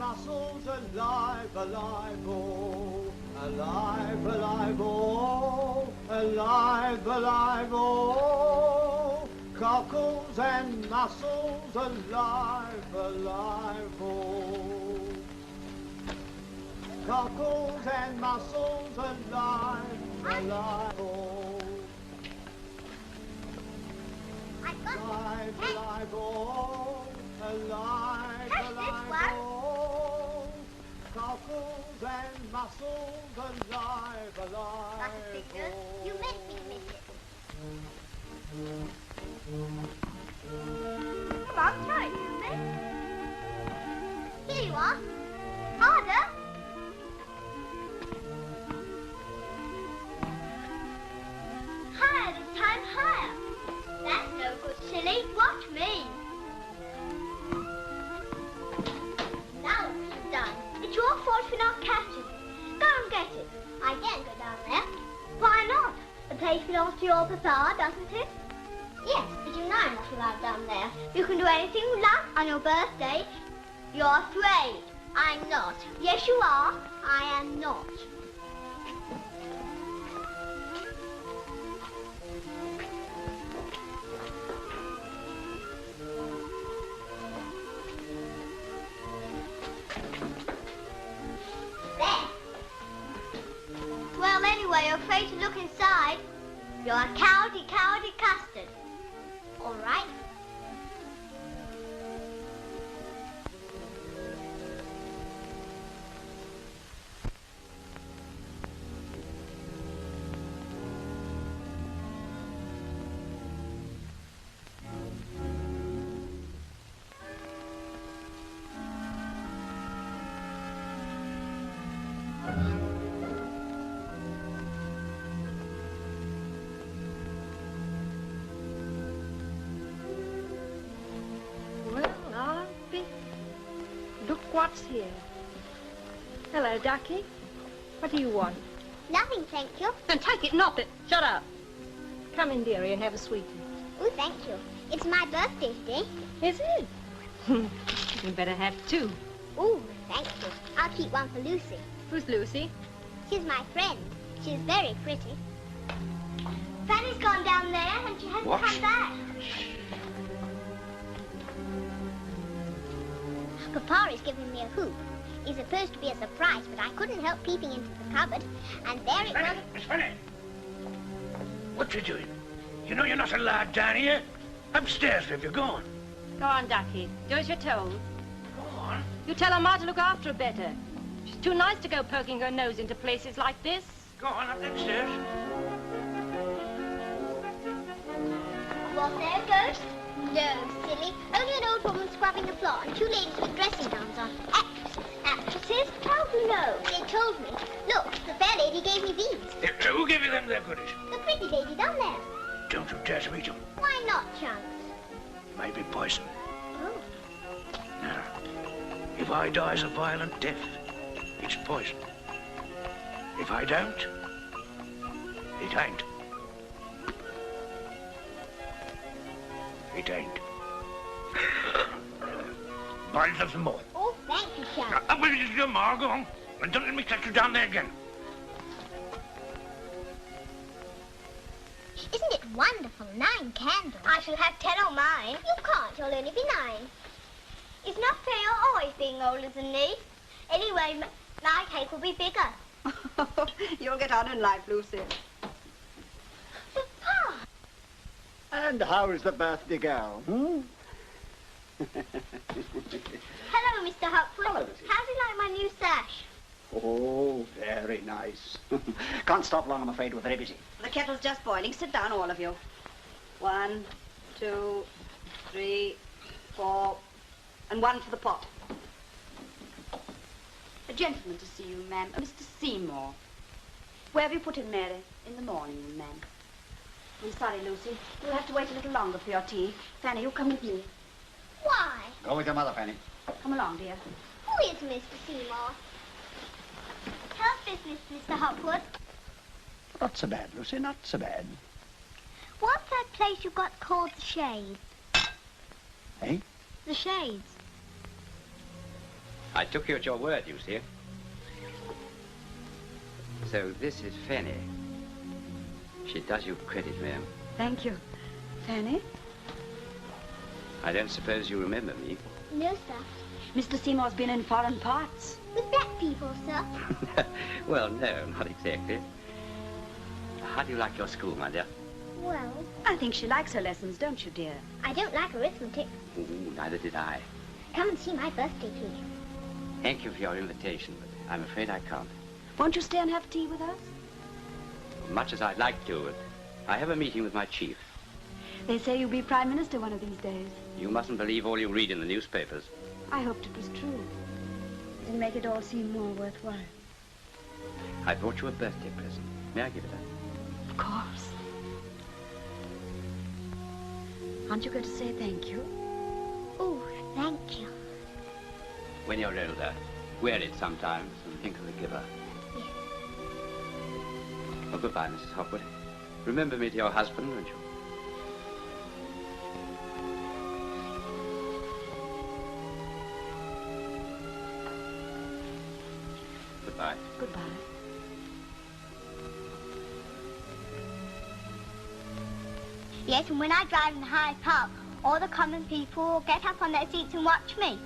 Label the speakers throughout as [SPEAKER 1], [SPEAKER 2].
[SPEAKER 1] muscles alive, alive, oh, alive, alive, oh, alive, alive, oh, cockles and muscles alive, alive, oh, cockles and muscles alive, alive, oh, alive, alive, oh, alive, alive, oh, cockles and muscles alive, alive, oh.
[SPEAKER 2] You make me miss it. Come on, try it, Susie. Here you are. Harder. Higher this time, higher. That's no good, silly. Watch me. Now it's done. It's your fault for not catching it. Go and get it. I can't go down there. Why not? The place belongs to your papa, doesn't it? Yes, but you know I'm not allowed down there. You can do anything you like on your birthday. You're afraid. I'm not. Yes, you are. I am not. Well, anyway, you're afraid to look inside. You're a cowardly, cowardly custard. All right.
[SPEAKER 3] What's here? Hello, Ducky. What do you want?
[SPEAKER 2] Nothing, thank you.
[SPEAKER 3] Then take it, not it. Shut up. Come in, dearie, and have a sweetie.
[SPEAKER 2] Oh, thank you. It's my birthday today.
[SPEAKER 3] Is it? You better have two.
[SPEAKER 2] Oh, thank you. I'll keep one for Lucy.
[SPEAKER 3] Who's Lucy?
[SPEAKER 2] She's my friend. She's very pretty. Fanny's gone down there and she hasn't come back. Papa is giving me a hoop. It's supposed to be a surprise, but I couldn't help peeping into the cupboard, and there it was.
[SPEAKER 4] Miss Fanny! What you doing? You know you're not allowed down here. Upstairs if you're gone.
[SPEAKER 3] Go on, Ducky. Do as you're told.
[SPEAKER 4] Go on.
[SPEAKER 3] You tell her Ma to look after her better. She's too nice to go poking her nose into places like this.
[SPEAKER 4] Go on, up the stairs.
[SPEAKER 2] What, there goes? No, silly. Only an old woman scrubbing the floor and two ladies with dressing gowns on. Actresses? How do you know? They told me. Look, the fair lady gave me these.
[SPEAKER 4] Who gave you them there goodies?
[SPEAKER 2] The pretty lady down there.
[SPEAKER 4] Don't you dare to eat them.
[SPEAKER 2] Why not, Chunks?
[SPEAKER 4] Maybe poison.
[SPEAKER 2] Oh.
[SPEAKER 4] Now, if I die a violent death, it's poison. If I don't, it ain't. It ain't. Buy yourself some more.
[SPEAKER 2] Oh, thank you, Chunks.
[SPEAKER 4] Now, up with you to your ma, go on. And don't let me catch you down there again.
[SPEAKER 2] Isn't it wonderful? 9 candles. I shall have 10 on mine. You can't. You'll only be 9. It's not fair you're always being older than me. Anyway, my cake will be bigger.
[SPEAKER 5] You'll get on in life, Lucy.
[SPEAKER 2] Papa!
[SPEAKER 6] And how's the birthday girl, hmm?
[SPEAKER 2] Hello, Mr. Hopwood.
[SPEAKER 6] Hello, Lucy.
[SPEAKER 2] How do you like my new sash?
[SPEAKER 6] Oh, very nice. Can't stop long, I'm afraid. We're very busy.
[SPEAKER 5] The kettle's just boiling. Sit down, all of you. 1, 2, 3, 4, and 1 for the pot. A gentleman to see you, ma'am. Mr. Seymour. Where have you put him, Mary? In the morning, ma'am. I'm sorry, Lucy. You'll have to wait a little longer for your tea. Fanny, you come with me.
[SPEAKER 2] Why?
[SPEAKER 6] Go with your mother, Fanny.
[SPEAKER 5] Come along, dear.
[SPEAKER 2] Who is Mr. Seymour? How's business, Mr. Hopwood?
[SPEAKER 6] Not so bad, Lucy, not so bad.
[SPEAKER 2] What's that place you got called the Shades?
[SPEAKER 6] Eh?
[SPEAKER 2] The Shades.
[SPEAKER 7] I took you at your word, you see. So this is Fanny. She does you credit, ma'am.
[SPEAKER 5] Thank you. Fanny?
[SPEAKER 7] I don't suppose you remember me.
[SPEAKER 2] No, sir.
[SPEAKER 5] Mr. Seymour's been in foreign parts.
[SPEAKER 2] With black people, sir.
[SPEAKER 7] Well, no, not exactly. How do you like your school, my dear?
[SPEAKER 2] Well,
[SPEAKER 5] I think she likes her lessons, don't you, dear?
[SPEAKER 2] I don't like arithmetic.
[SPEAKER 7] Ooh, neither did I.
[SPEAKER 2] Come and see my birthday cake.
[SPEAKER 7] Thank you for your invitation, but I'm afraid I can't.
[SPEAKER 5] Won't you stay and have tea with us?
[SPEAKER 7] Much as I'd like to, but I have a meeting with my chief.
[SPEAKER 5] They say you'll be Prime Minister one of these days.
[SPEAKER 7] You mustn't believe all you read in the newspapers.
[SPEAKER 5] I hoped it was true. It'll make it all seem more worthwhile.
[SPEAKER 7] I brought you a birthday present. May I give it up?
[SPEAKER 5] Of course. Aren't you going to say thank you?
[SPEAKER 2] Oh, thank you.
[SPEAKER 7] When you're older, wear it sometimes and think of the giver.
[SPEAKER 2] Yes.
[SPEAKER 7] Well, goodbye, Mrs. Hopwood. Remember me to your husband, won't you? Goodbye.
[SPEAKER 5] Goodbye.
[SPEAKER 2] Yes, and when I drive in Hyde Park, all the common people will get up on their seats and watch me.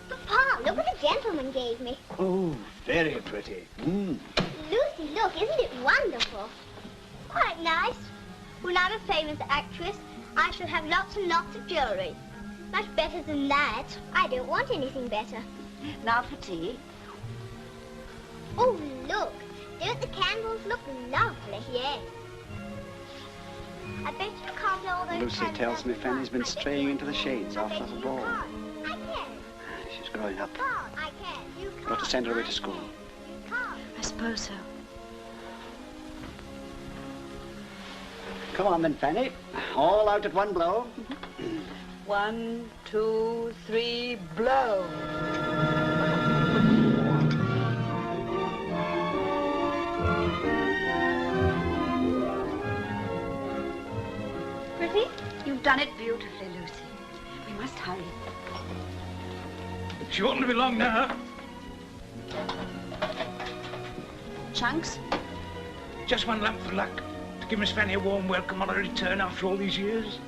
[SPEAKER 2] Papa, look what the gentleman gave me.
[SPEAKER 6] Oh, very pretty.
[SPEAKER 2] Lucy, look, isn't it wonderful? Quite nice. When I'm a famous actress, I shall have lots and lots of jewelry. Much better than that. I don't want anything better.
[SPEAKER 5] Now for tea.
[SPEAKER 2] Oh, look. Don't the candles look lovely? Yes. I bet you can't blow all those
[SPEAKER 6] Lucy
[SPEAKER 2] candles
[SPEAKER 6] tells
[SPEAKER 2] out
[SPEAKER 6] me
[SPEAKER 2] at
[SPEAKER 6] Fanny's been
[SPEAKER 2] once. I bet
[SPEAKER 6] straying
[SPEAKER 2] you
[SPEAKER 6] into the shades
[SPEAKER 2] can't. I
[SPEAKER 6] after
[SPEAKER 2] bet
[SPEAKER 6] the
[SPEAKER 2] you
[SPEAKER 6] ball.
[SPEAKER 2] can't. I can.
[SPEAKER 6] She's growing up.
[SPEAKER 2] Can't. I can. You can't.
[SPEAKER 6] Got to send her away to
[SPEAKER 2] I
[SPEAKER 6] school.
[SPEAKER 2] can. You can't.
[SPEAKER 5] I suppose so.
[SPEAKER 6] Come on then, Fanny. All out at one blow.
[SPEAKER 5] 1, 2, 3, blow.
[SPEAKER 2] Pretty?
[SPEAKER 5] You've done it beautifully, Lucy. We must hurry.
[SPEAKER 4] She oughtn't to be long now.
[SPEAKER 5] Chunks?
[SPEAKER 4] Just one lump for luck. To give Miss Fanny a warm welcome on her return after all these years.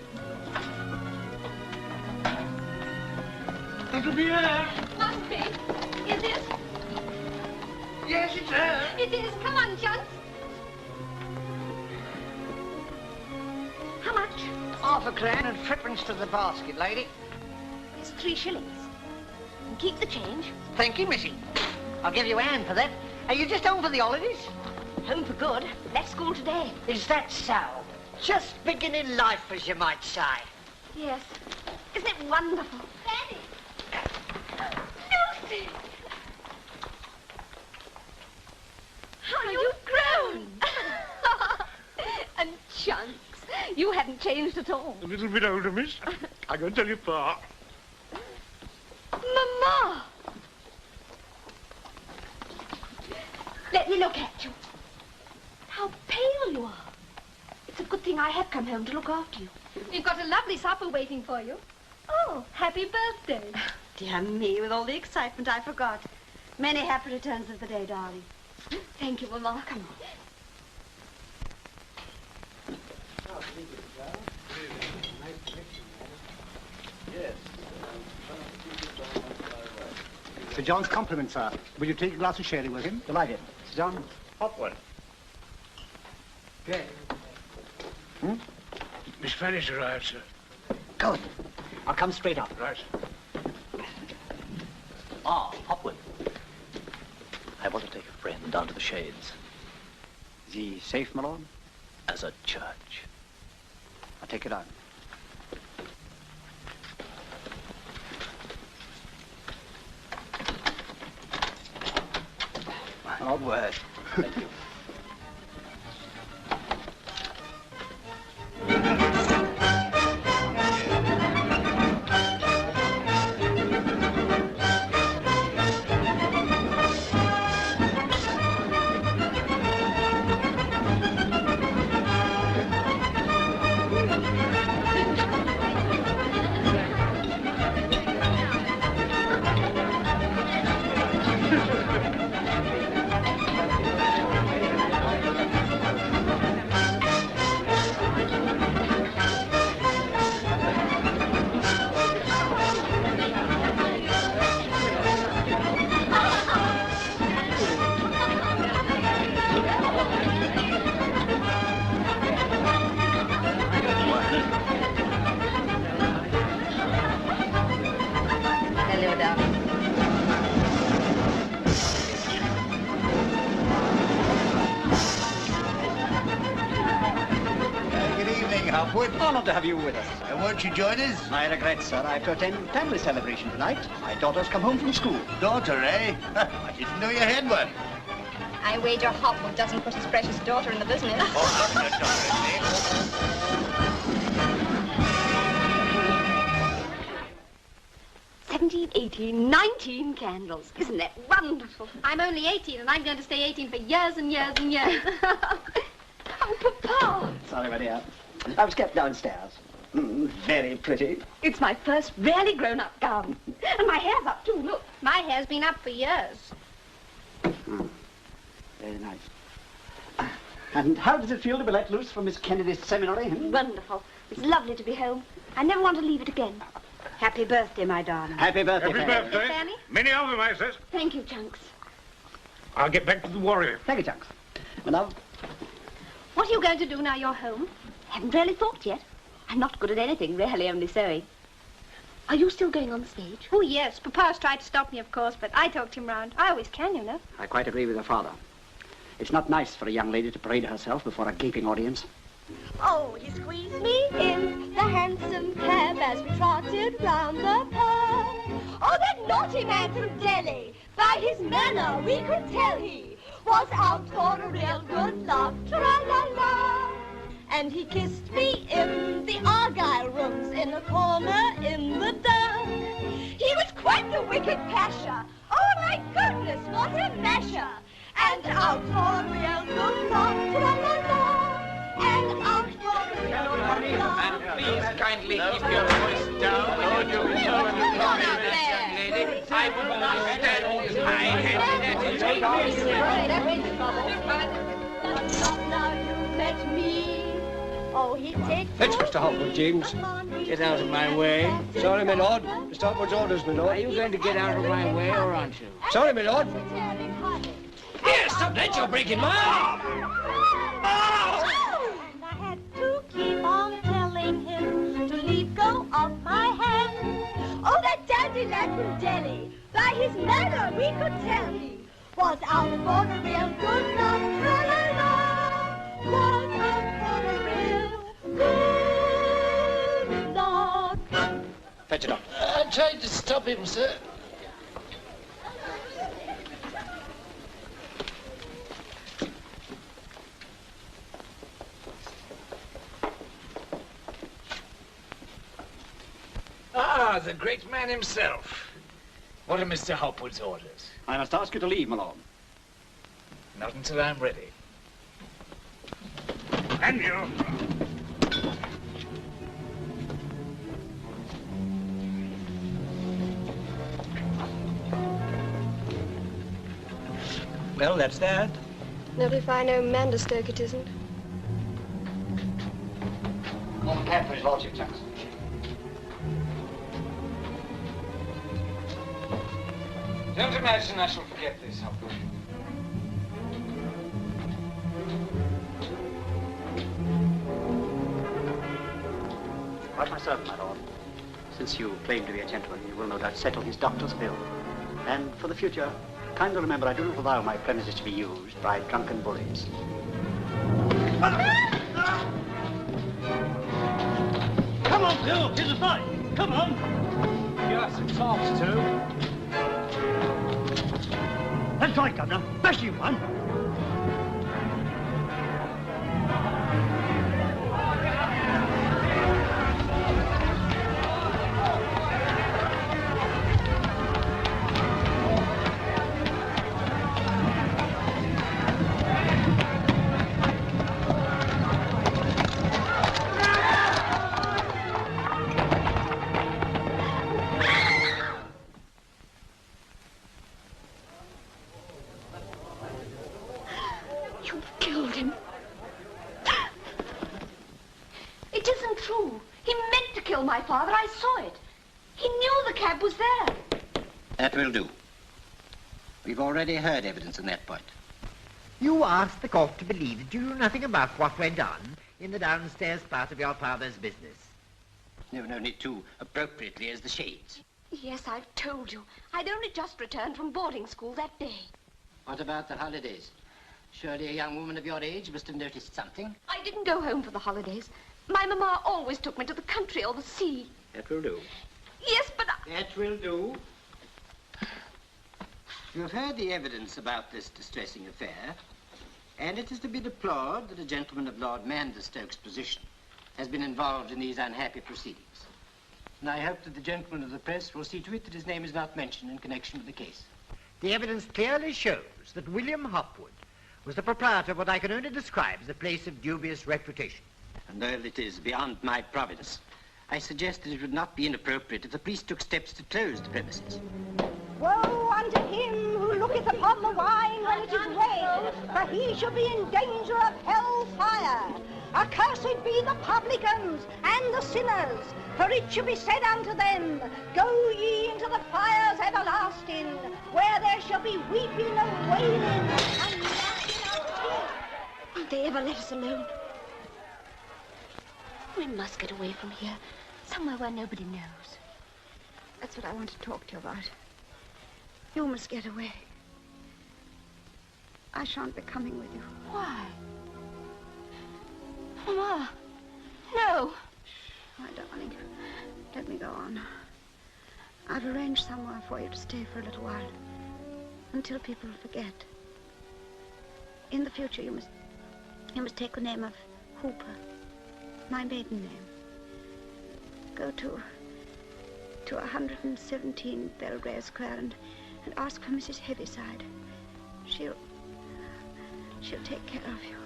[SPEAKER 4] That'll be her.
[SPEAKER 3] Must be. Is it?
[SPEAKER 4] Yes, it's her.
[SPEAKER 3] It is. Come on, Chunks.
[SPEAKER 5] How much?
[SPEAKER 8] £0.50 and 3 to the basket, lady.
[SPEAKER 5] It's 3 shillings. And keep the change.
[SPEAKER 8] Thank you, missy. I'll give you a hand for that. Are you just home for the holidays?
[SPEAKER 5] Home for good. Left school today.
[SPEAKER 8] Is that so? Just beginning life, as you might say.
[SPEAKER 5] Yes. Isn't it wonderful?
[SPEAKER 2] Fanny.
[SPEAKER 5] Lucy! How you've grown!
[SPEAKER 3] And Chunks, you haven't changed at all.
[SPEAKER 4] A little bit older, miss. I can tell you, Pa.
[SPEAKER 3] Mama!
[SPEAKER 5] Let me look at you. How pale you are. It's a good thing I have come home to look after you.
[SPEAKER 3] We've got a lovely supper waiting for you. Oh, happy birthday.
[SPEAKER 5] Dear me, with all the excitement, I forgot. Many happy returns of the day, darling.
[SPEAKER 3] Thank you, Mama.
[SPEAKER 5] Come on.
[SPEAKER 6] Sir John's compliments, sir. Will you take a glass of sherry with him? Delighted. Sir John?
[SPEAKER 4] Hopwood.
[SPEAKER 6] Yes.
[SPEAKER 4] Miss Fanny's arrived, sir.
[SPEAKER 6] Good. I'll come straight up.
[SPEAKER 4] Right.
[SPEAKER 9] Ah, Hopwood. I want to take a friend down to the Shades.
[SPEAKER 6] Is he safe, my lord?
[SPEAKER 9] As a church.
[SPEAKER 6] I'll take it on. Odd word.
[SPEAKER 9] Thank you.
[SPEAKER 6] Honored to have you with us.
[SPEAKER 4] And won't you join us?
[SPEAKER 6] I regret, sir. I have to attend family celebration tonight. My daughter's come home from school.
[SPEAKER 4] Daughter, eh? I didn't know you had one.
[SPEAKER 5] I wager Hopwood doesn't put his precious daughter in the business.
[SPEAKER 4] Oh, not your daughter, eh?
[SPEAKER 5] 17, 18, 19 candles. Isn't that wonderful?
[SPEAKER 3] I'm only 18, and I'm going to stay 18 for years and years and years.
[SPEAKER 5] Oh, Papa.
[SPEAKER 6] Sorry, my dear. I was kept downstairs. Very pretty.
[SPEAKER 5] It's my first really grown-up gown. And my hair's up, too, look.
[SPEAKER 3] My hair's been up for years.
[SPEAKER 6] Very nice. And how does it feel to be let loose from Miss Kennedy's seminary?
[SPEAKER 5] Wonderful. It's lovely to be home. I never want to leave it again. Happy birthday, my darling.
[SPEAKER 6] Happy birthday,
[SPEAKER 4] Happy
[SPEAKER 6] Fanny.
[SPEAKER 4] birthday.
[SPEAKER 3] Fanny?
[SPEAKER 4] Many of them, I says.
[SPEAKER 5] Thank you, Chunks.
[SPEAKER 4] I'll get back to the warrior.
[SPEAKER 6] Thank you, Chunks. My love.
[SPEAKER 3] What are you going to do now you're home?
[SPEAKER 5] Haven't really thought yet. I'm not good at anything, really, only sewing. Are you still going on the stage?
[SPEAKER 3] Oh, yes. Papa's tried to stop me, of course, but I talked him round. I always can, you know.
[SPEAKER 6] I quite agree with your father. It's not nice for a young lady to parade herself before a gaping audience.
[SPEAKER 2] Oh, he squeezed me in the hansom cab as we trotted round the pub. Oh, that naughty man from Delhi, by his manner we could tell he was out for a real good laugh, tra-la-la. And he kissed me in the Argyle rooms in a corner in the dark. He was quite the wicked pasha. Oh, my goodness, what a masher. And out for a real good laugh, tra-la-la. And out for a real good laugh.
[SPEAKER 7] And please kindly keep your voice down when you're doing so young lady. I wouldn't understand if I had
[SPEAKER 2] Not now you met me. Oh, he takes
[SPEAKER 10] Fetch Mr. Hopwood, James. Get out of my way. Sorry, my lord. Mr. Hopwood's orders, my lord.
[SPEAKER 8] Are you going to get out of my way, or aren't you?
[SPEAKER 10] Sorry, my lord. Here, stop that. You're breaking my arm. Oh!
[SPEAKER 2] And I had to keep on telling him to leave go of my hand. Oh, that dandy lad from Delhi, by his manner we could tell he was out for a real good laugh, tra-la-la. Was out for a real good laugh.
[SPEAKER 6] Fetch it up.
[SPEAKER 10] I tried to stop him, sir.
[SPEAKER 11] Ah, the great man himself. What are Mr. Hopwood's orders?
[SPEAKER 6] I must ask you to leave, my lord.
[SPEAKER 11] Not until I'm ready.
[SPEAKER 4] And you.
[SPEAKER 10] Well, that's that.
[SPEAKER 12] Not if I know Manderstoke it isn't.
[SPEAKER 6] Call the cab for his lordship, Chunks.
[SPEAKER 11] Don't imagine I shall forget this, Hopwood.
[SPEAKER 6] Quite my servant, my lord. Since you claim to be a gentleman, you will no doubt settle his doctor's bill. And for the future, kindly remember I do not allow my premises to be used by drunken bullies.
[SPEAKER 1] Come on, Bill. Here's a fight. Come on.
[SPEAKER 11] Yes, it talks too.
[SPEAKER 1] That's right, Governor. Bash you one.
[SPEAKER 5] Father, I saw it. He knew the cab was there.
[SPEAKER 8] That will do. We've already heard evidence on that point.
[SPEAKER 13] You asked the court to believe that you knew nothing about what went on in the downstairs part of your father's business.
[SPEAKER 8] You've known it too appropriately as the shades.
[SPEAKER 5] Yes, I've told you. I'd only just returned from boarding school that day.
[SPEAKER 8] What about the holidays? Surely a young woman of your age must have noticed something.
[SPEAKER 5] I didn't go home for the holidays. My mamma always took me to the country or the sea.
[SPEAKER 8] That will do.
[SPEAKER 5] Yes, but
[SPEAKER 8] That will do. You have heard the evidence about this distressing affair, and it is to be deplored that a gentleman of Lord Manderstoke's position has been involved in these unhappy proceedings. And I hope that the gentleman of the press will see to it that his name is not mentioned in connection with the case.
[SPEAKER 13] The evidence clearly shows that William Hopwood was the proprietor of what I can only describe as a place of dubious reputation.
[SPEAKER 8] And though it is beyond my province, I suggest that it would not be inappropriate if the police took steps to close the premises.
[SPEAKER 14] Woe unto him who looketh upon the wine when it is red, for he shall be in danger of hell fire. Accursed be the publicans and the sinners, for it shall be said unto them, Go ye into the fires everlasting, where there shall be weeping and wailing and gnashing of teeth.
[SPEAKER 5] won't they ever let us alone? We must get away from here, somewhere where nobody knows. That's what I want to talk to you about. You must get away. I shan't be coming with you. Why? Mama, no.
[SPEAKER 14] My darling, let me go on. I've arranged somewhere for you to stay for a little while, until people forget. In the future, you must take the name of Hooper, my maiden name. Go to 117 Belgrave Square and ask for Mrs. Heaviside. She'll take care of you.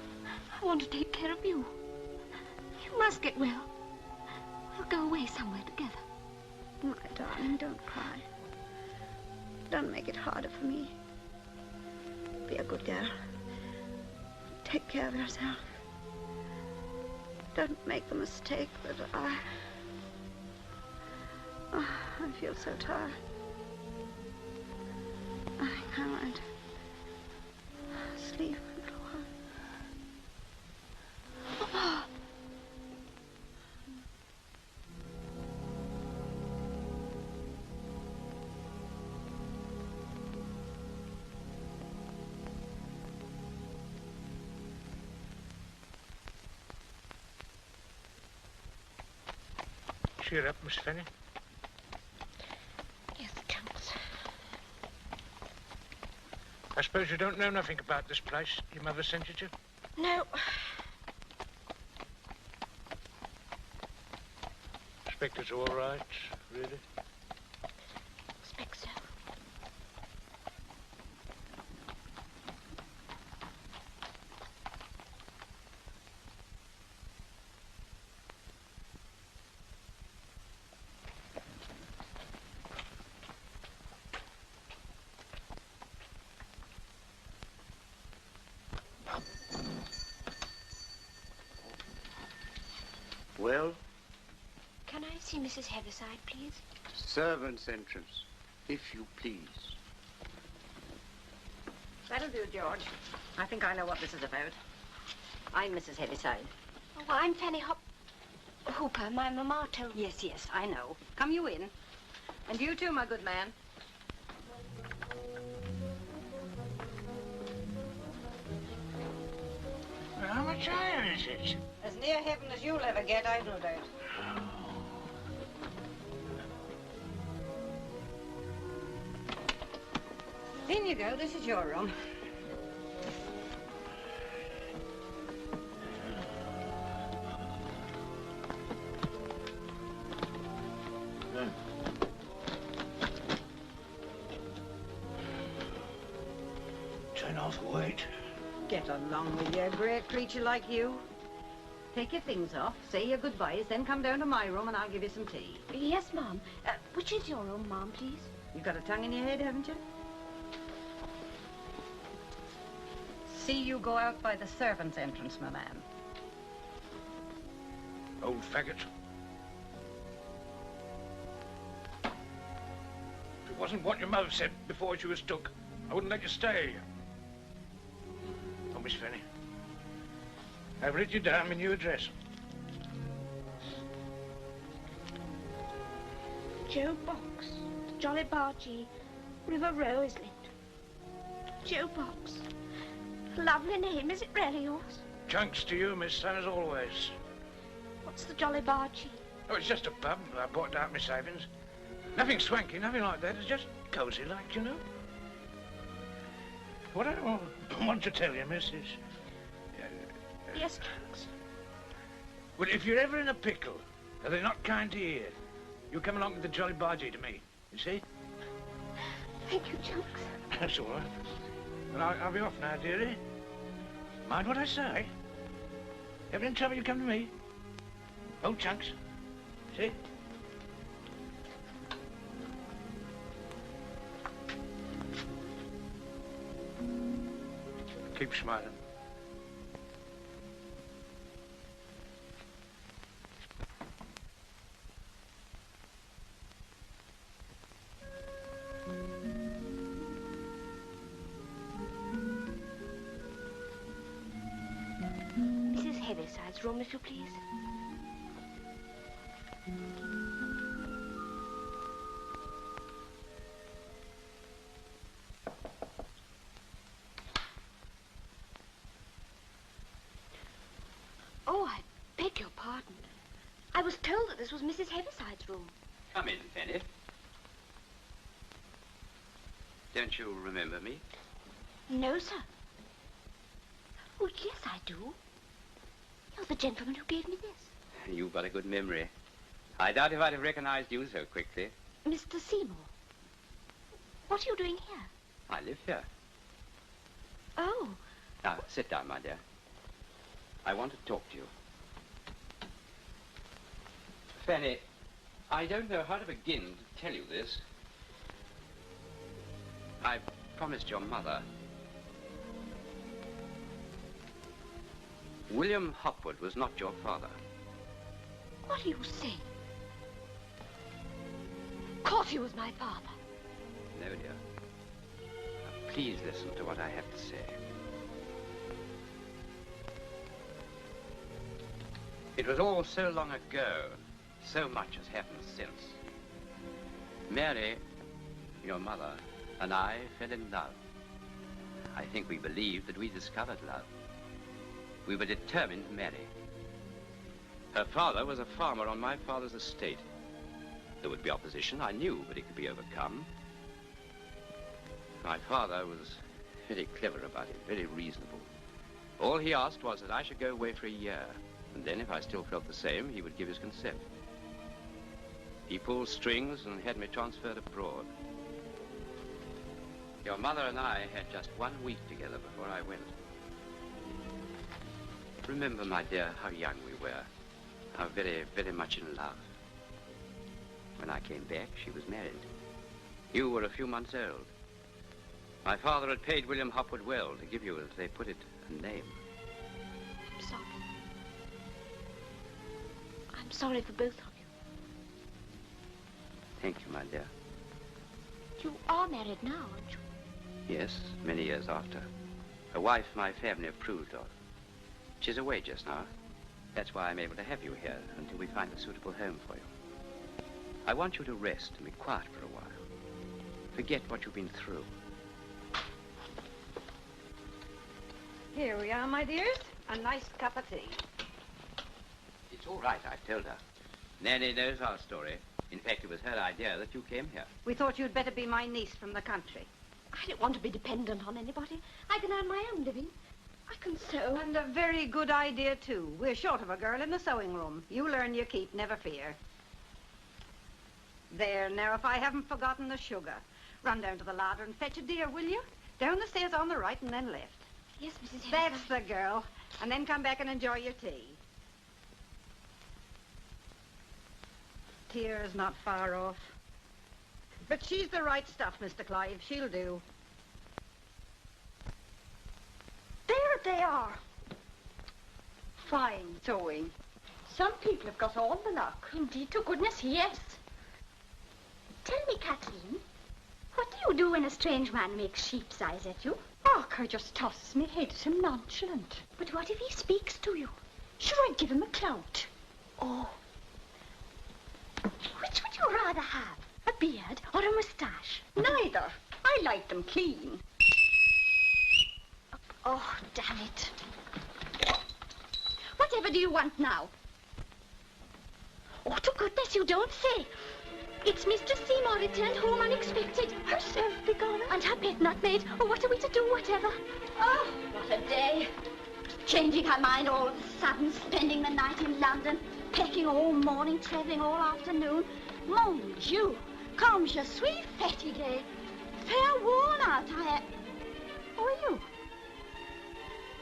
[SPEAKER 5] I want to take care of you. You must get well. We'll go away somewhere together.
[SPEAKER 14] My darling, don't cry. Don't make it harder for me. Be a good girl. Take care of yourself. Don't make the mistake that I feel so tired. I think I might sleep a little while.
[SPEAKER 5] Mama.
[SPEAKER 4] Cheer up, Miss Fanny.
[SPEAKER 5] Yes, thanks.
[SPEAKER 4] I suppose you don't know nothing about this place your mother sent you to?
[SPEAKER 5] No.
[SPEAKER 4] Expect it's all right, really?
[SPEAKER 5] Expect so.
[SPEAKER 6] Well?
[SPEAKER 5] Can I see Mrs. Heaviside, please?
[SPEAKER 6] Servants' entrance, if you please.
[SPEAKER 15] That'll do, George. I think I know what this is about. I'm Mrs. Heaviside.
[SPEAKER 5] Oh, I'm Fanny Hooper. My mamma told me.
[SPEAKER 15] Yes, yes, I know. Come you in. And you too, my good man.
[SPEAKER 4] Well, how much iron is it?
[SPEAKER 15] As near heaven as you'll ever get, I've no doubt. In you go. This is your room.
[SPEAKER 4] Turn off the weight.
[SPEAKER 15] Get along with you, a great creature like you. Take your things off, say your goodbyes, then come down to my room and I'll give you some tea.
[SPEAKER 5] Yes, Mom. Which is your room, Mom, please?
[SPEAKER 15] You've got a tongue in your head, haven't you? See you go out by the servants' entrance, my man.
[SPEAKER 4] Old faggot. If it wasn't what your mother said before she was took, I wouldn't let you stay. Oh, Miss Fanny, I've written you down my new address.
[SPEAKER 2] Joe Box, Jolly Bargee, River Row, isn't it? Joe Box. Lovely name, is it really yours?
[SPEAKER 4] Chunks to you, miss, as always.
[SPEAKER 3] What's the Jolly Bargee?
[SPEAKER 4] Oh, it's just a pub. I bought out my savings. Nothing swanky, nothing like that. It's just cosy like, you know. What I want to tell you, miss, is...
[SPEAKER 3] Yes, Trunks.
[SPEAKER 4] Well, if you're ever in a pickle, and they're not kind to you here, you come along with the Jolly Bargee to me, you see?
[SPEAKER 3] Thank you, Trunks.
[SPEAKER 4] That's all right. Well, I'll be off now, dearie. Mind what I say. Ever in trouble, you come to me. Old Chunks. See? Keep smiling.
[SPEAKER 3] Mrs. Heavyside's room, if you please. Oh, I beg your pardon. I was told that this was Mrs. Heavyside's room.
[SPEAKER 16] Come in, Fanny. Don't you remember me?
[SPEAKER 3] No, sir. Oh, yes, I do. You're the gentleman who gave me this.
[SPEAKER 16] You've got a good memory. I doubt if I'd have recognized you so quickly.
[SPEAKER 3] Mr. Seymour. What are you doing here?
[SPEAKER 16] I live here.
[SPEAKER 3] Oh.
[SPEAKER 16] Now, sit down, my dear. I want to talk to you. Fanny, I don't know how to begin to tell you this. I promised your mother. William Hopwood was not your father.
[SPEAKER 3] What do you say? Of course he was my father.
[SPEAKER 16] No, dear. Now, please listen to what I have to say. It was all so long ago. So much has happened since. Mary, your mother, and I fell in love. I think we believed that we discovered love. We were determined to marry. Her father was a farmer on my father's estate. There would be opposition, I knew, but it could be overcome. My father was very clever about it, very reasonable. All he asked was that I should go away for a year, and then if I still felt the same, he would give his consent. He pulled strings and had me transferred abroad. Your mother and I had just 1 week together before I went. Remember, my dear, how young we were, how very, very much in love. When I came back, she was married. You were a few months old. My father had paid William Hopwood well to give you, as they put it, a name.
[SPEAKER 3] I'm sorry. I'm sorry for both of you.
[SPEAKER 16] Thank you, my dear.
[SPEAKER 3] You are married now, aren't you?
[SPEAKER 16] Yes, many years after. A wife my family approved of. She's away just now. That's why I'm able to have you here until we find a suitable home for you. I want you to rest and be quiet for a while. Forget what you've been through.
[SPEAKER 15] Here we are, my dears. A nice cup of tea.
[SPEAKER 16] It's all right, I've told her. Nanny knows our story. In fact, it was her idea that you came here.
[SPEAKER 15] We thought you'd better be my niece from the country.
[SPEAKER 3] I don't want to be dependent on anybody. I can earn my own living. I can sew.
[SPEAKER 15] And a very good idea, too. We're short of a girl in the sewing room. You'll earn your keep, never fear. There, now, if I haven't forgotten the sugar. Run down to the larder and fetch it, dear, will you? Down the stairs on the right and then left.
[SPEAKER 3] Yes, Mrs. Henry.
[SPEAKER 15] That's the girl. And then come back and enjoy your tea. Tier's not far off. But she's the right stuff, Mr. Clive. She'll do.
[SPEAKER 14] There they are. Fine sewing. Some people have got all the luck.
[SPEAKER 2] Indeed, to goodness, yes. Tell me, Kathleen, what do you do when a strange man makes sheep's eyes at you?
[SPEAKER 14] Oh, I just tosses me head at him nonchalant.
[SPEAKER 2] But what if he speaks to you?
[SPEAKER 14] Sure, I'd give him a clout.
[SPEAKER 2] Oh. Which would you rather have, a beard or a moustache?
[SPEAKER 14] Neither. I like them clean.
[SPEAKER 2] Oh, damn it. Whatever do you want now?
[SPEAKER 3] Oh, to goodness, you don't say. It's Mr. Seymour returned home unexpected. Herself begone. And her bed not made. Oh, what are we to do, whatever?
[SPEAKER 5] Oh, what a day. Changing her mind all of a sudden, spending the night in London, packing all morning, travelling all afternoon. Mon Dieu, comme je suis fatiguée. Fair worn out, Who are you?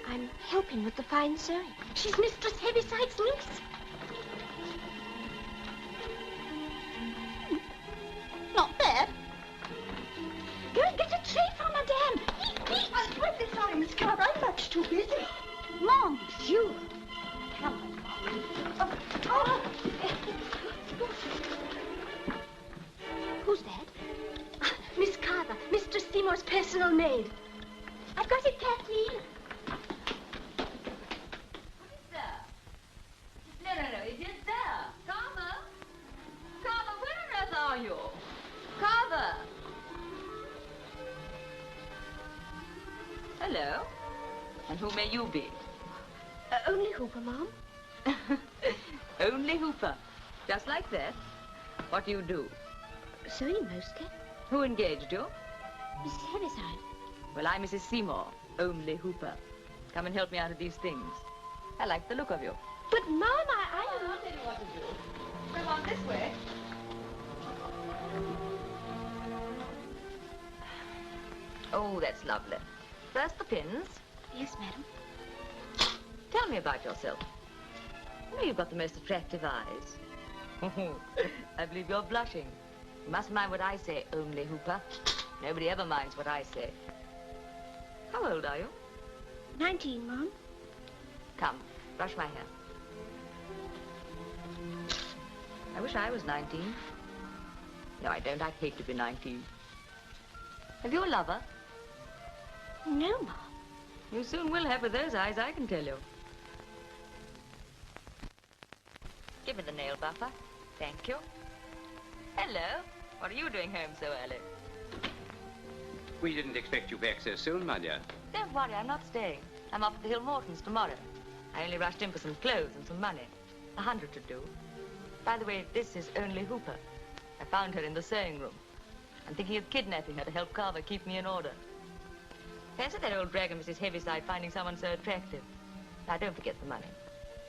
[SPEAKER 3] I'm helping with the fine sewing. She's Mistress Heavyside's niece.
[SPEAKER 5] Not bad.
[SPEAKER 3] Go and get a tray from Madame.
[SPEAKER 14] I'm terribly sorry, Miss Carver. I'm much too busy.
[SPEAKER 5] Mon Dieu. Come on.
[SPEAKER 3] Who's that? Miss Carver, Mr. Seymour's personal maid. I've got it, Kathleen.
[SPEAKER 17] No, it is there. Carver? Carver, where on earth are you? Carver! Hello? And who may you be?
[SPEAKER 3] Only Hooper, Mom.
[SPEAKER 17] Only Hooper. Just like that? What do you do?
[SPEAKER 3] Sewing mostly.
[SPEAKER 17] Who engaged you?
[SPEAKER 3] Mrs. Heaviside.
[SPEAKER 17] Well, I'm Mrs. Seymour. Only Hooper. Come and help me out of these things. I like the look of you.
[SPEAKER 3] But, Mom, I
[SPEAKER 17] I'll tell you what to do. Come on this way. Oh, that's lovely. First the pins.
[SPEAKER 3] Yes, madam.
[SPEAKER 17] Tell me about yourself. You know, you've got the most attractive eyes. I believe you're blushing. You mustn't mind what I say, only Hooper. Nobody ever minds what I say. How old are you?
[SPEAKER 3] 19, Mom.
[SPEAKER 17] Come, brush my hair. I wish I was 19. No, I don't. I'd hate to be 19. Have you a lover?
[SPEAKER 3] No, Mom.
[SPEAKER 17] You soon will have with those eyes, I can tell you. Give me the nail buffer. Thank you. Hello. What are you doing home so early?
[SPEAKER 16] We didn't expect you back so soon, my dear.
[SPEAKER 17] Don't worry, I'm not staying. I'm off at the Hill Mortons tomorrow. I only rushed in for some clothes and some money. 100 to do. By the way, this is only Hooper. I found her in the sewing room. I'm thinking of kidnapping her to help Carver keep me in order. Fancy that old dragon, Mrs. Heaviside, finding someone so attractive. Now, don't forget the money.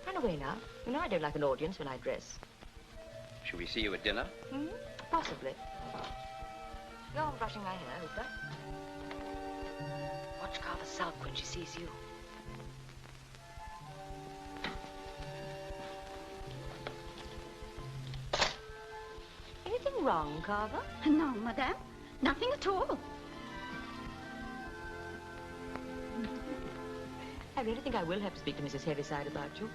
[SPEAKER 17] Run away now. You know I don't like an audience when I dress.
[SPEAKER 16] Shall we see you at dinner?
[SPEAKER 17] Hmm? Possibly. Go on brushing my hair, Hooper. Watch Carver sulk when she sees you. Anything wrong, Carver?
[SPEAKER 5] No, Madame. Nothing at all.
[SPEAKER 17] I really think I will have to speak to Mrs. Heaviside about you.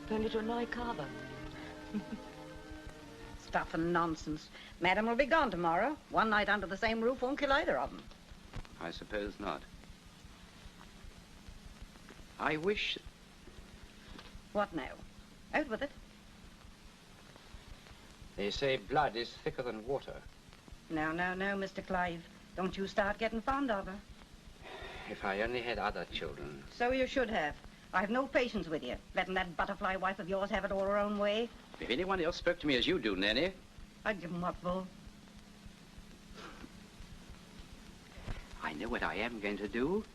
[SPEAKER 17] Only to annoy Carver.
[SPEAKER 15] Stuff and nonsense. Madam will be gone tomorrow. One night under the same roof won't kill either of them.
[SPEAKER 16] I suppose not. I wish...
[SPEAKER 15] What now? Out with it.
[SPEAKER 16] They say blood is thicker than water.
[SPEAKER 15] No, Mr. Clive. Don't you start getting fond of her.
[SPEAKER 16] If I only had other children.
[SPEAKER 15] So you should have. I've no patience with you, letting that butterfly wife of yours have it all her own way.
[SPEAKER 16] If anyone else spoke to me as you do, Nanny...
[SPEAKER 15] I'd give 'em what for.
[SPEAKER 16] I know what I am going to do.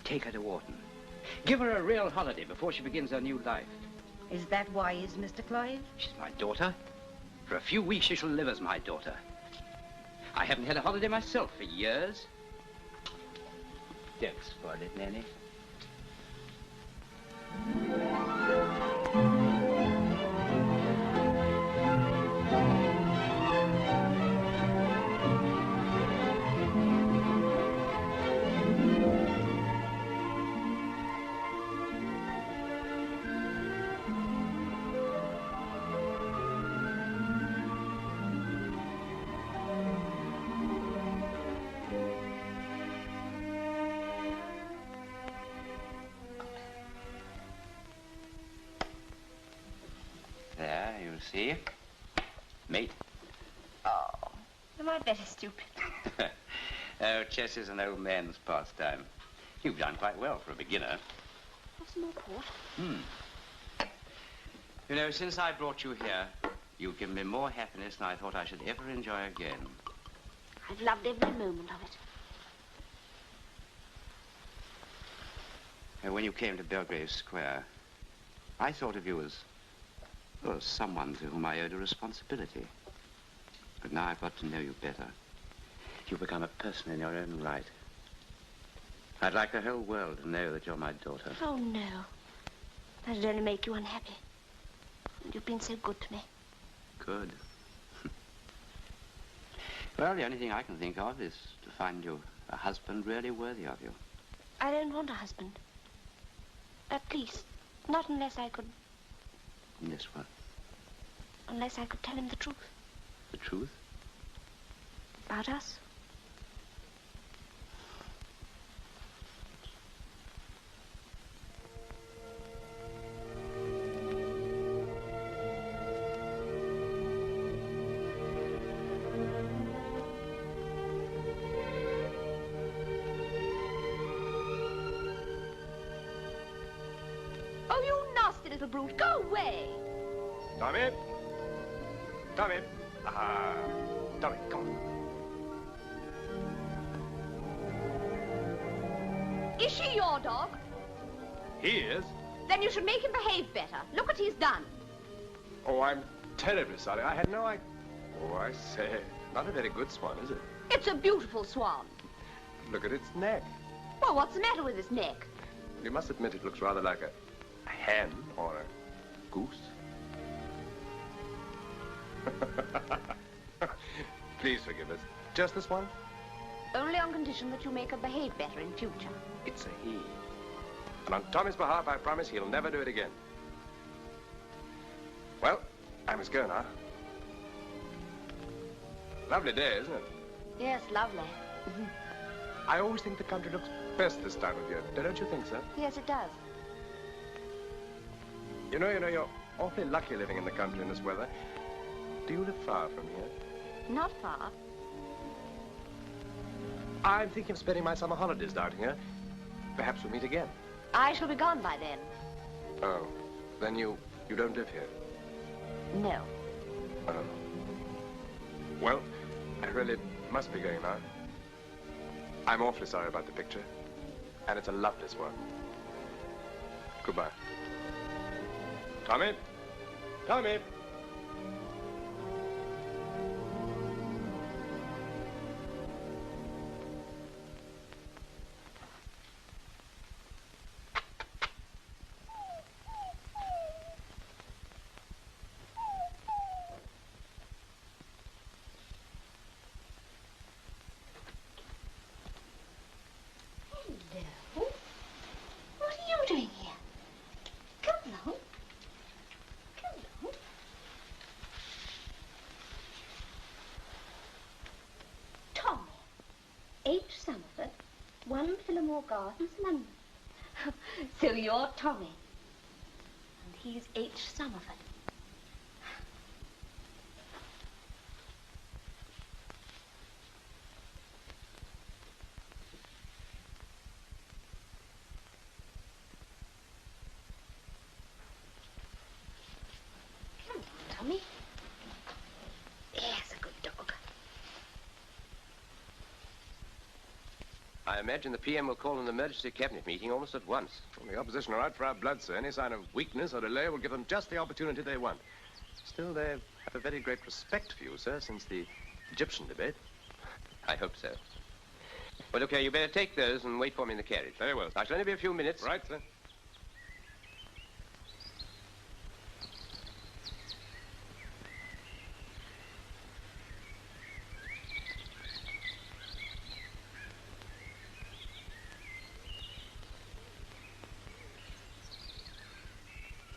[SPEAKER 16] Take her to Wharton. Give her a real holiday before she begins her new life.
[SPEAKER 15] Is that wise, Mr. Clive?
[SPEAKER 16] She's my daughter. For a few weeks, she shall live as my daughter. I haven't had a holiday myself for years. Don't spoil it, Nanny. There, you see. Mate.
[SPEAKER 3] Oh, am I better stupid?
[SPEAKER 16] Oh, chess is an old man's pastime. You've done quite well for a beginner.
[SPEAKER 3] Have some more port?
[SPEAKER 16] You know, since I brought you here, you've given me more happiness than I thought I should ever enjoy again.
[SPEAKER 3] I've loved every moment of it.
[SPEAKER 16] And when you came to Belgrave Square, I thought of you as, well, someone to whom I owed a responsibility. But now I've got to know you better. You've become a person in your own right. I'd like the whole world to know that you're my daughter.
[SPEAKER 3] Oh, no. That'd only make you unhappy. And you've been so good to me.
[SPEAKER 16] Good. Well, the only thing I can think of is to find you a husband really worthy of you.
[SPEAKER 3] I don't want a husband. At least, not unless I could...
[SPEAKER 16] Unless what?
[SPEAKER 3] Unless I could tell him the truth.
[SPEAKER 16] The truth?
[SPEAKER 3] About us.
[SPEAKER 5] Oh, you nasty little brute. Go away.
[SPEAKER 10] Tommy? Tommy? Ah, Tommy, come on.
[SPEAKER 5] Is she your dog?
[SPEAKER 10] He is?
[SPEAKER 5] Then you should make him behave better. Look what he's done.
[SPEAKER 10] Oh, I'm terribly sorry. I had no idea. Oh, I say, not a very good swan, is it?
[SPEAKER 5] It's a beautiful swan.
[SPEAKER 10] Look at its neck.
[SPEAKER 5] Well, what's the matter with his neck?
[SPEAKER 10] You must admit it looks rather like a hen or a goose. Please forgive us. Just this one?
[SPEAKER 5] Only on condition that you make her behave better in future.
[SPEAKER 10] It's a he. And on Tommy's behalf, I promise he'll never do it again. Well, I must go now. Lovely day, isn't it?
[SPEAKER 5] Yes, lovely.
[SPEAKER 10] I always think the country looks best this time of year. Don't you think so?
[SPEAKER 5] Yes, it does.
[SPEAKER 10] You know, you're awfully lucky living in the country in this weather. Do you live far from here?
[SPEAKER 5] Not far.
[SPEAKER 10] I'm thinking of spending my summer holidays down here. Perhaps we'll meet again.
[SPEAKER 5] I shall be gone by then.
[SPEAKER 10] Oh, then you don't live here?
[SPEAKER 5] No.
[SPEAKER 10] Oh. Well, I really must be going now. I'm awfully sorry about the picture. And it's a loveless one. Goodbye. Tommy? Tommy?
[SPEAKER 3] Hello? What are you doing here? Come along. Come along. Tommy. H. Somerford, 1 Phillimore Gardens, London. So you're Tommy. And he's H. Somerford. Tommy. Yes, a good dog.
[SPEAKER 10] I imagine the PM will call an emergency cabinet meeting almost at once. Well, the opposition are out for our blood, sir. Any sign of weakness or delay will give them just the opportunity they want. Still, they have a very great respect for you, sir, since the Egyptian debate.
[SPEAKER 16] I hope so. Well, look here, you better take those and wait for me in the carriage.
[SPEAKER 10] Very well.
[SPEAKER 16] I shall only be a few minutes.
[SPEAKER 10] Right, sir.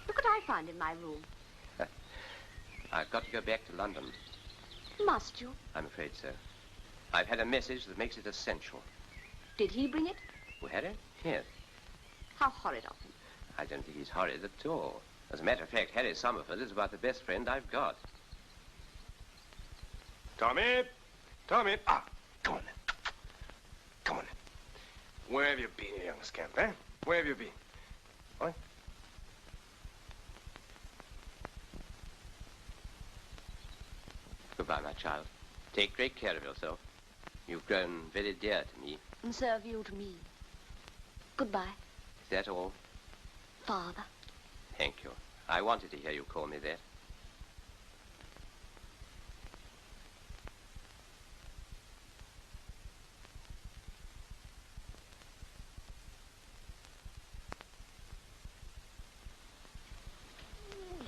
[SPEAKER 5] Look what I find in my room.
[SPEAKER 16] I've got to go back to London.
[SPEAKER 5] Must you?
[SPEAKER 16] I'm afraid so. I've had a message that makes it essential.
[SPEAKER 5] Did he bring it?
[SPEAKER 16] Who had it? Yes.
[SPEAKER 5] How horrid of him.
[SPEAKER 16] I don't think he's horrid at all. As a matter of fact, Harry Somerford is about the best friend I've got.
[SPEAKER 10] Tommy! Tommy! Ah, come on then. Come on then. Where have you been, you young scamp, eh? Where have you been? What?
[SPEAKER 16] Goodbye, my child. Take great care of yourself. You've grown very dear to me.
[SPEAKER 3] And so have you to me. Goodbye,
[SPEAKER 16] Is that all?
[SPEAKER 3] Father.
[SPEAKER 16] Thank you. I wanted to hear you call me that.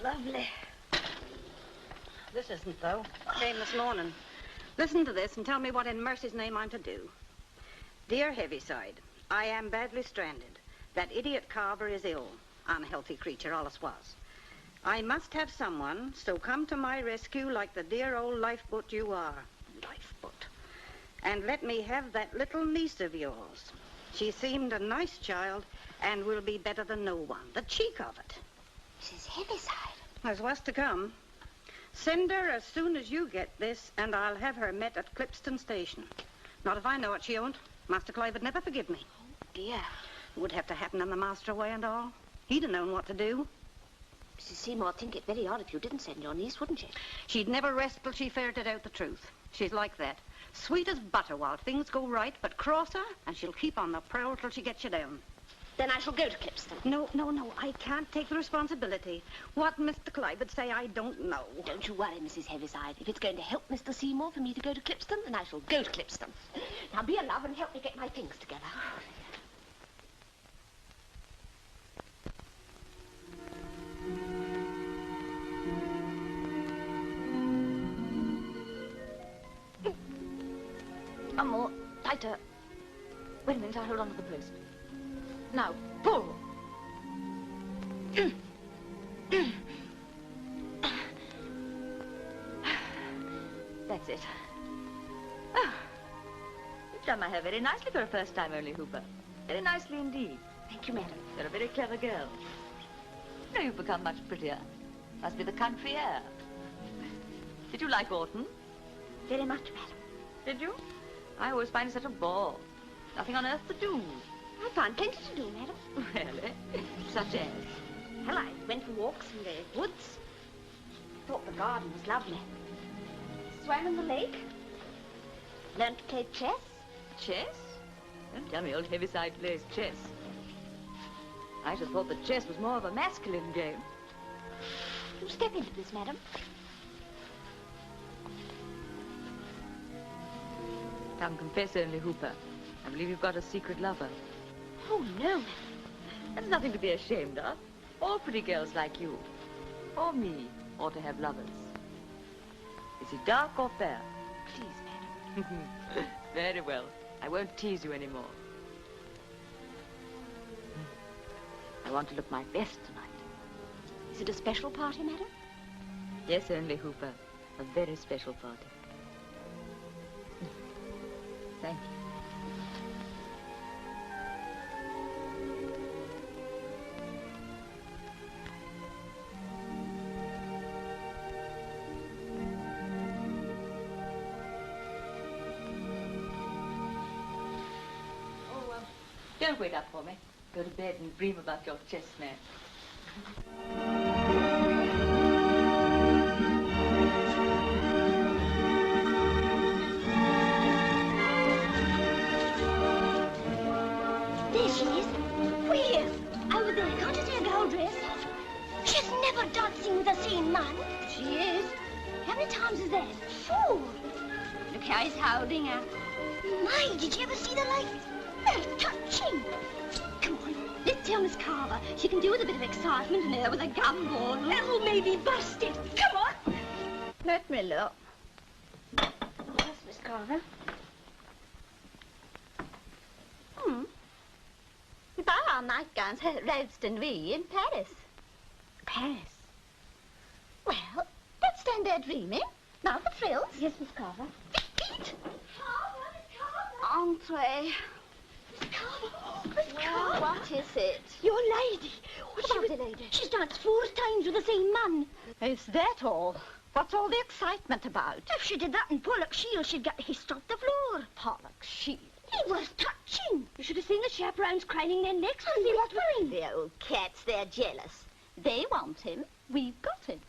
[SPEAKER 15] Lovely. This isn't, though. Came this morning. Listen to this and tell me what in mercy's name I'm to do. Dear Heaviside, I am badly stranded. That idiot Carver is ill. Unhealthy creature, allus was. I must have someone, so come to my rescue like the dear old lifeboat you are. Lifeboat. And let me have that little niece of yours. She seemed a nice child and will be better than no one. The cheek of it.
[SPEAKER 3] Mrs. Heaviside.
[SPEAKER 15] There's worse to come. Send her as soon as you get this, and I'll have her met at Clipston Station. Not if I know it, she won't. Master Clive would never forgive me.
[SPEAKER 3] Oh, dear.
[SPEAKER 15] It would have to happen on the master away and all. He'd have known what to do.
[SPEAKER 3] Mrs. Seymour would think it very odd if you didn't send your niece, wouldn't she?
[SPEAKER 15] She'd never rest till she ferreted out the truth. She's like that. Sweet as butter while things go right, but cross her, and she'll keep on the prowl till she gets you down.
[SPEAKER 3] Then I shall go to Clipston.
[SPEAKER 15] No. I can't take the responsibility. What Mr. Clive would say, I don't know.
[SPEAKER 3] Don't you worry, Mrs. Heaviside. If it's going to help Mr. Seymour for me to go to Clipston, then I shall go to Clipston. Now be a love and help me get my things together. One more. Tighter. Wait a minute, I'll hold on to the post. Now, pull. That's it. Oh, you've done my hair very nicely for a first time only, Hooper. Very nicely indeed. Thank you, madam. You're a very clever girl. No, you've become much prettier. Must be the country air. Did you like Orton? Very much, madam. Did you? I always find it such a bore. Nothing on earth to do. I found plenty to do, madam. Really? Such as? Well, I went for walks in the woods. Thought the garden was lovely. Swam in the lake. Learned to play chess. Chess? Don't tell me old Heaviside plays chess. I should have thought that chess was more of a masculine game. You step into this, madam. Come, confess only, Hooper. I believe you've got a secret lover. Oh, no, madam. That's nothing to be ashamed of. All pretty girls like you, or me, ought to have lovers. Is he dark or fair? Please, madam. Very well. I won't tease you anymore. I want to look my best tonight. Is it a special party, madam? Yes, only, Hooper. A very special party. Thank you. Don't wait up for me. Go to bed and dream about your chess match.
[SPEAKER 2] There she is. Where? Over there. Can't you see a girl dress? She's never dancing with the same man. She is. How many times is that? 4. Look how he's holding her. My, did you ever see the like? They're touching. Come on, let's tell Miss Carver. She can do with a bit of excitement and her with a gumball. Oh, maybe busted. Come on. Let me look. Yes, Miss Carver. We buy our nightgowns at Ralston Wee in Paris. Paris? Well, don't stand there dreaming. Now for frills. Yes, Miss Carver. Feet. Carver, Miss Carver. Entree. Miss Carver. Miss Carver. What is it? Your lady. What about the lady? She's danced 4 times with the same man.
[SPEAKER 14] Is that all? What's all the excitement about?
[SPEAKER 2] If she did that in Pollock Shield, she'd get hissed off the floor.
[SPEAKER 14] Pollock Shield?
[SPEAKER 2] He was touching. You should have seen the chaperones craning their necks to see what we're in.
[SPEAKER 14] The old cats, they're jealous. They want him. We've got him.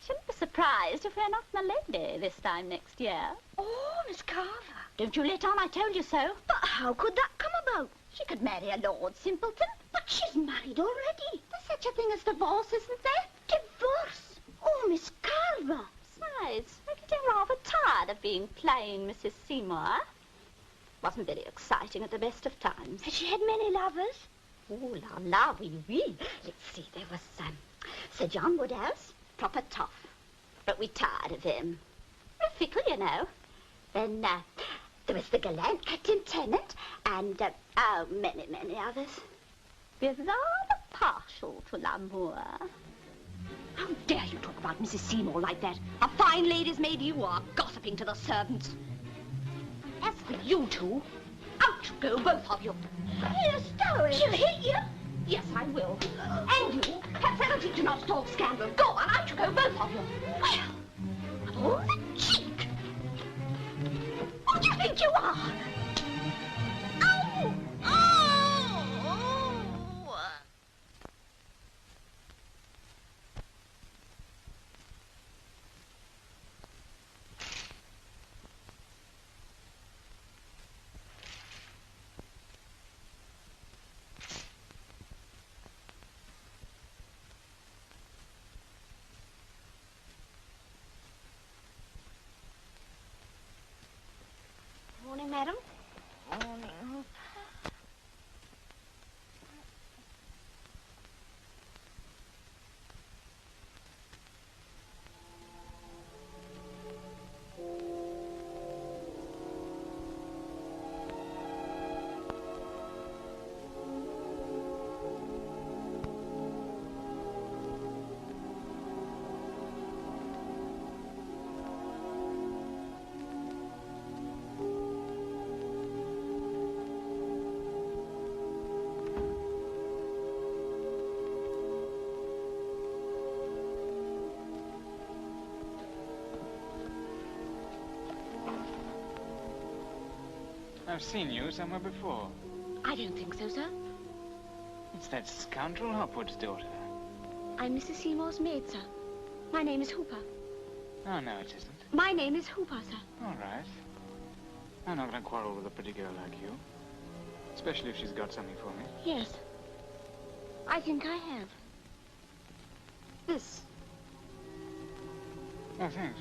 [SPEAKER 5] shouldn't be surprised if we're not Milady this time next year.
[SPEAKER 2] Oh, Miss Carver.
[SPEAKER 5] Don't you let on I told you so.
[SPEAKER 2] But how could that come about?
[SPEAKER 5] She could marry a Lord Simpleton.
[SPEAKER 2] But she's married already.
[SPEAKER 5] There's such a thing as divorce, isn't there?
[SPEAKER 2] Divorce? Oh, Miss Carver.
[SPEAKER 5] Besides, I'm getting rather tired of being plain Mrs. Seymour. Wasn't very exciting at the best of times.
[SPEAKER 2] Has she had many lovers?
[SPEAKER 5] Oh, la, oui. Let's see, there was Sir John Woodhouse, proper tough. But we tired of him. Very fickle, you know. Then there was the gallant Captain Tennant, and many others. We're rather partial to l'amour.
[SPEAKER 14] How dare you talk about Mrs. Seymour like that? A fine lady's maid you are, gossiping to the servants. As for you two, out you go, both of you.
[SPEAKER 2] You're stowing.
[SPEAKER 14] She'll hit you. Yes, I will. And you, perhaps that'll teach you not to talk scandal. Go on, out you go, both of you. Well, all the cheek. Who do you think you are?
[SPEAKER 2] Oh!
[SPEAKER 14] Morning, madam.
[SPEAKER 2] Morning.
[SPEAKER 11] I've seen you somewhere before.
[SPEAKER 14] I don't think so, sir.
[SPEAKER 11] It's that scoundrel Hopwood's daughter.
[SPEAKER 14] I'm Mrs. Seymour's maid, sir. My name is Hooper.
[SPEAKER 11] Oh, no, it isn't.
[SPEAKER 14] My name is Hooper, sir.
[SPEAKER 11] All right. I'm not going to quarrel with a pretty girl like you. Especially if she's got something for me.
[SPEAKER 14] Yes. I think I have. This.
[SPEAKER 11] Oh, thanks.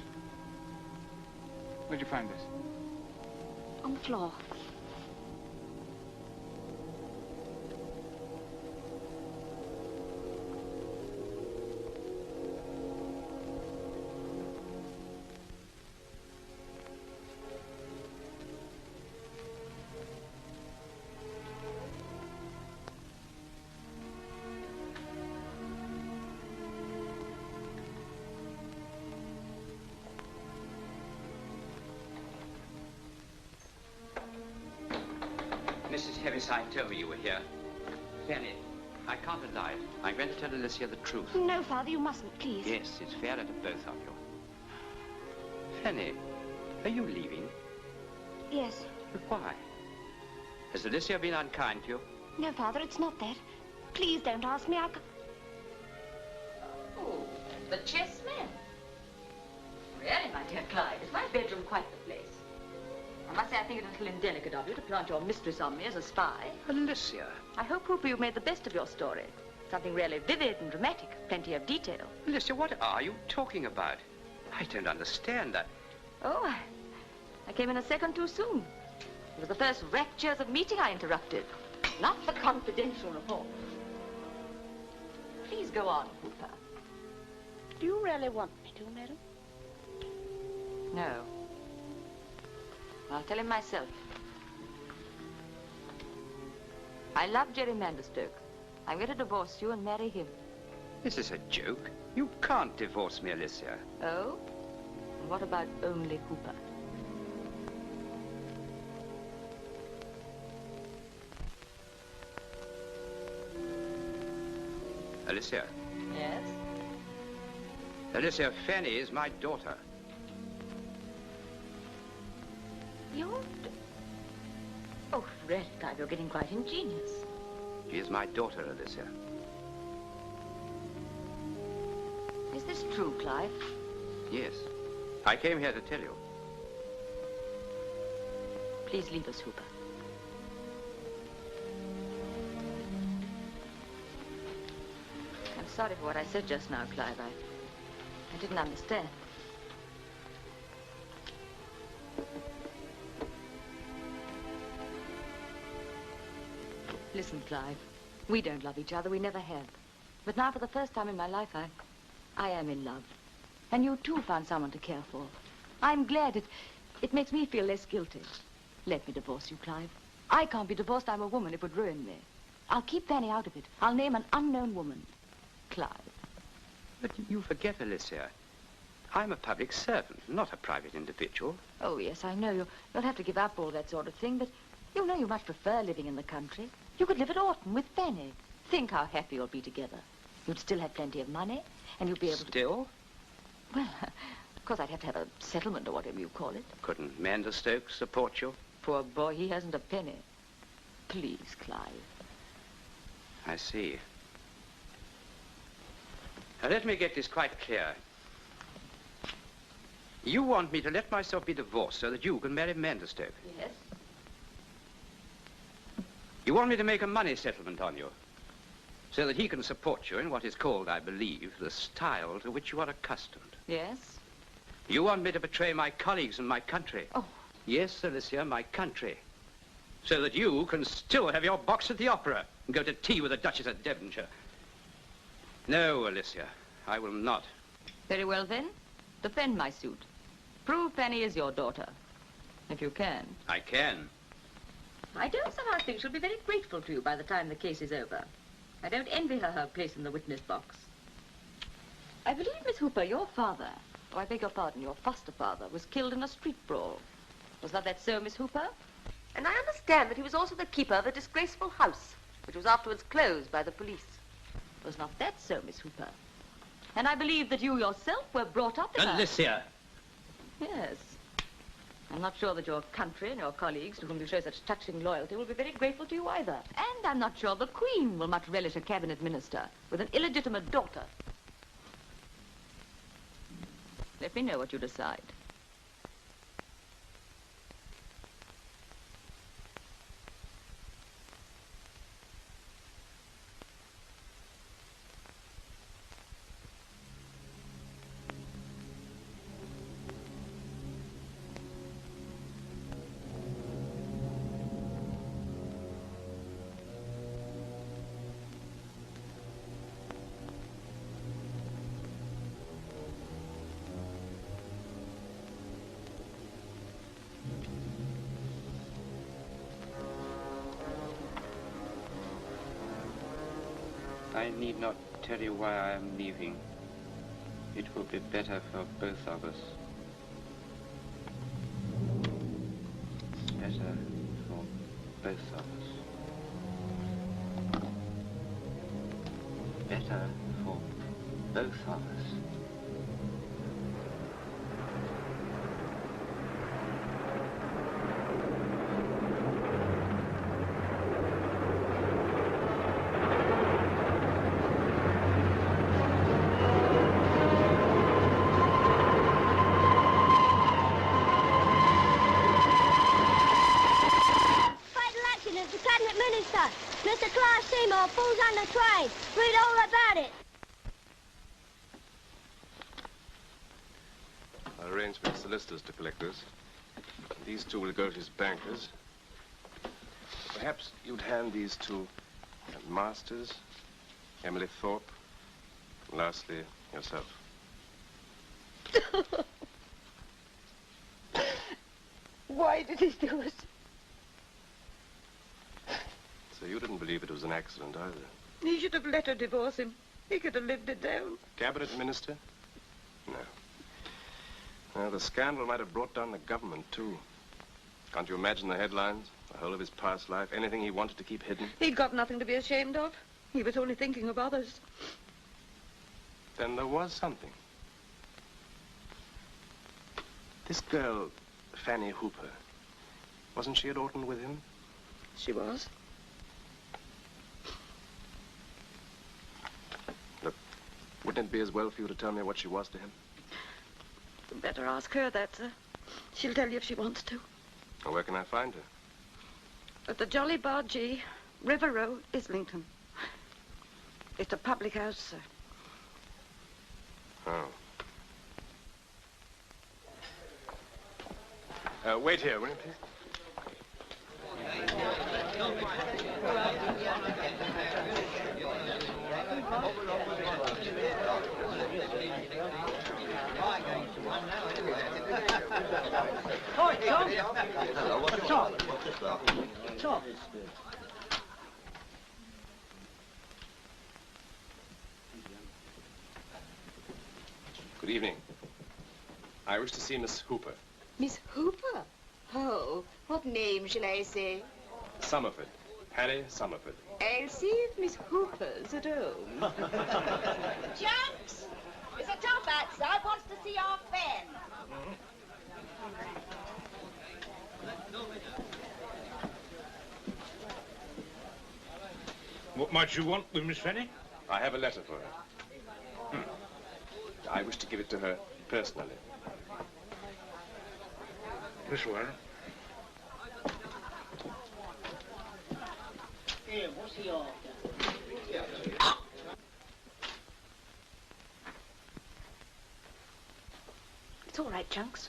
[SPEAKER 11] Where'd you find this?
[SPEAKER 14] On the floor.
[SPEAKER 16] Mrs. Heaviside told me you were here. Fanny, I can't deny it. I'm going to tell Alicia the truth.
[SPEAKER 14] No, Father, you mustn't, please.
[SPEAKER 16] Yes, it's fairer to both of you. Fanny, are you leaving?
[SPEAKER 14] Yes.
[SPEAKER 16] But why? Has Alicia been unkind to you?
[SPEAKER 14] No, Father, it's not that. Please don't ask me.
[SPEAKER 17] Oh, the chessmen. Really, my dear Clyde, is my bedroom quite the place? I must say I think it a little indelicate of you to plant your mistress on me as a spy.
[SPEAKER 16] Alicia.
[SPEAKER 17] I hope, Hooper, you've made the best of your story. Something really vivid and dramatic, plenty of detail.
[SPEAKER 16] Alicia, what are you talking about? I don't understand that.
[SPEAKER 17] Oh, I came in a second too soon. It was the first raptures of meeting I interrupted, not the confidential report. Please go on, Hooper.
[SPEAKER 14] Do you really want me to, madam?
[SPEAKER 17] No. I'll tell him myself. I love Jerry Manderstoke. I'm going to divorce you and marry him.
[SPEAKER 16] This is a joke. You can't divorce me, Alicia.
[SPEAKER 17] Oh? And what about only Hooper?
[SPEAKER 16] Alicia.
[SPEAKER 17] Yes?
[SPEAKER 16] Alicia, Fanny is my daughter.
[SPEAKER 17] Your... Oh, really, Clive, you're getting quite ingenious.
[SPEAKER 16] She is my daughter, Alicia.
[SPEAKER 17] Is
[SPEAKER 3] this true, Clive?
[SPEAKER 16] Yes. I came here to tell you.
[SPEAKER 3] Please leave us, Hooper. I'm sorry for what I said just now, Clive. I didn't understand. Listen, Clive. We don't love each other. We never have. But now, for the first time in my life, I am in love. And you, too, found someone to care for. I'm glad. It makes me feel less guilty. Let me divorce you, Clive. I can't be divorced. I'm a woman. It would ruin me. I'll keep Fanny out of it. I'll name an unknown woman. Clive.
[SPEAKER 16] But you forget, Alicia. I'm a public servant, not a private individual.
[SPEAKER 3] Oh, yes, I know. You'll have to give up all that sort of thing, but you know you much prefer living in the country. You could live at Orton with Fanny. Think how happy you'll be together. You'd still have plenty of money, and you'd be able to...
[SPEAKER 16] Still?
[SPEAKER 3] Well, of course, I'd have to have a settlement or whatever you call it.
[SPEAKER 16] Couldn't Mander Stokes support you?
[SPEAKER 3] Poor boy, he hasn't a penny. Please, Clive.
[SPEAKER 16] I see. Now, let me get this quite clear. You want me to let myself be divorced so that you can marry Mander Stokes?
[SPEAKER 3] Yes.
[SPEAKER 16] You want me to make a money settlement on you so that he can support you in what is called, I believe, the style to which you are accustomed?
[SPEAKER 3] Yes.
[SPEAKER 16] You want me to betray my colleagues and my country?
[SPEAKER 3] Oh.
[SPEAKER 16] Yes, Alicia, my country. So that you can still have your box at the opera and go to tea with the Duchess of Devonshire. No, Alicia, I will not.
[SPEAKER 3] Very well, then. Defend my suit. Prove Fanny is your daughter. If you can.
[SPEAKER 16] I can.
[SPEAKER 3] I don't somehow think she'll be very grateful to you by the time the case is over. I don't envy her place in the witness box. I believe, Miss Hooper, your father, oh, I beg your pardon, your foster father, was killed in a street brawl. Was not that so, Miss Hooper? And I understand that he was also the keeper of a disgraceful house, which was afterwards closed by the police. Was not that so, Miss Hooper? And I believe that you yourself were brought up in
[SPEAKER 16] Alicia!
[SPEAKER 3] Yes. I'm not sure that your country and your colleagues, to whom you show such touching loyalty, will be very grateful to you either. And I'm not sure the Queen will much relish a cabinet minister with an illegitimate daughter. Let me know what you decide.
[SPEAKER 16] I need not tell you why I am leaving. It will be better for both of us. Better for both of us. Better for both of us.
[SPEAKER 2] Mr. Clive Seymour falls on the train. Read all about it.
[SPEAKER 10] I arranged with solicitors to collect this. These two will go to his bankers. Perhaps you'd hand these to Masters, Emily Thorpe, and lastly, yourself.
[SPEAKER 15] Why did he do it?
[SPEAKER 10] So you didn't believe it was an accident either?
[SPEAKER 15] He should have let her divorce him. He could have lived it down.
[SPEAKER 10] Cabinet minister? No. Well, the scandal might have brought down the government, too. Can't you imagine the headlines? The whole of his past life, anything he wanted to keep hidden?
[SPEAKER 15] He'd got nothing to be ashamed of. He was only thinking of others.
[SPEAKER 10] Then there was something. This girl, Fanny Hooper, wasn't she at Orton with him?
[SPEAKER 15] She was.
[SPEAKER 10] Wouldn't it be as well for you to tell me what she was to him?
[SPEAKER 15] You'd better ask her that, sir. She'll tell you if she wants to.
[SPEAKER 10] Well, where can I find her?
[SPEAKER 15] At the Jolly Bargee, River Road, Islington. It's a public house, sir.
[SPEAKER 10] Oh. Wait here, will you, please?
[SPEAKER 1] Hi, Tom. Hello, what's Tom? Tom.
[SPEAKER 10] Good evening. I wish to see Miss Hooper.
[SPEAKER 18] Miss Hooper? Oh, what name shall I say?
[SPEAKER 10] Summerford. Harry Summerford.
[SPEAKER 18] I'll see if Miss Hooper's at home.
[SPEAKER 5] Junks! Mr. Tom outside wants to see our fan.
[SPEAKER 11] What might you want with Miss Fanny?
[SPEAKER 10] I have a letter for her. I wish to give it to her personally.
[SPEAKER 11] This way.
[SPEAKER 1] Here, what's he after?
[SPEAKER 15] It's all right, Junks.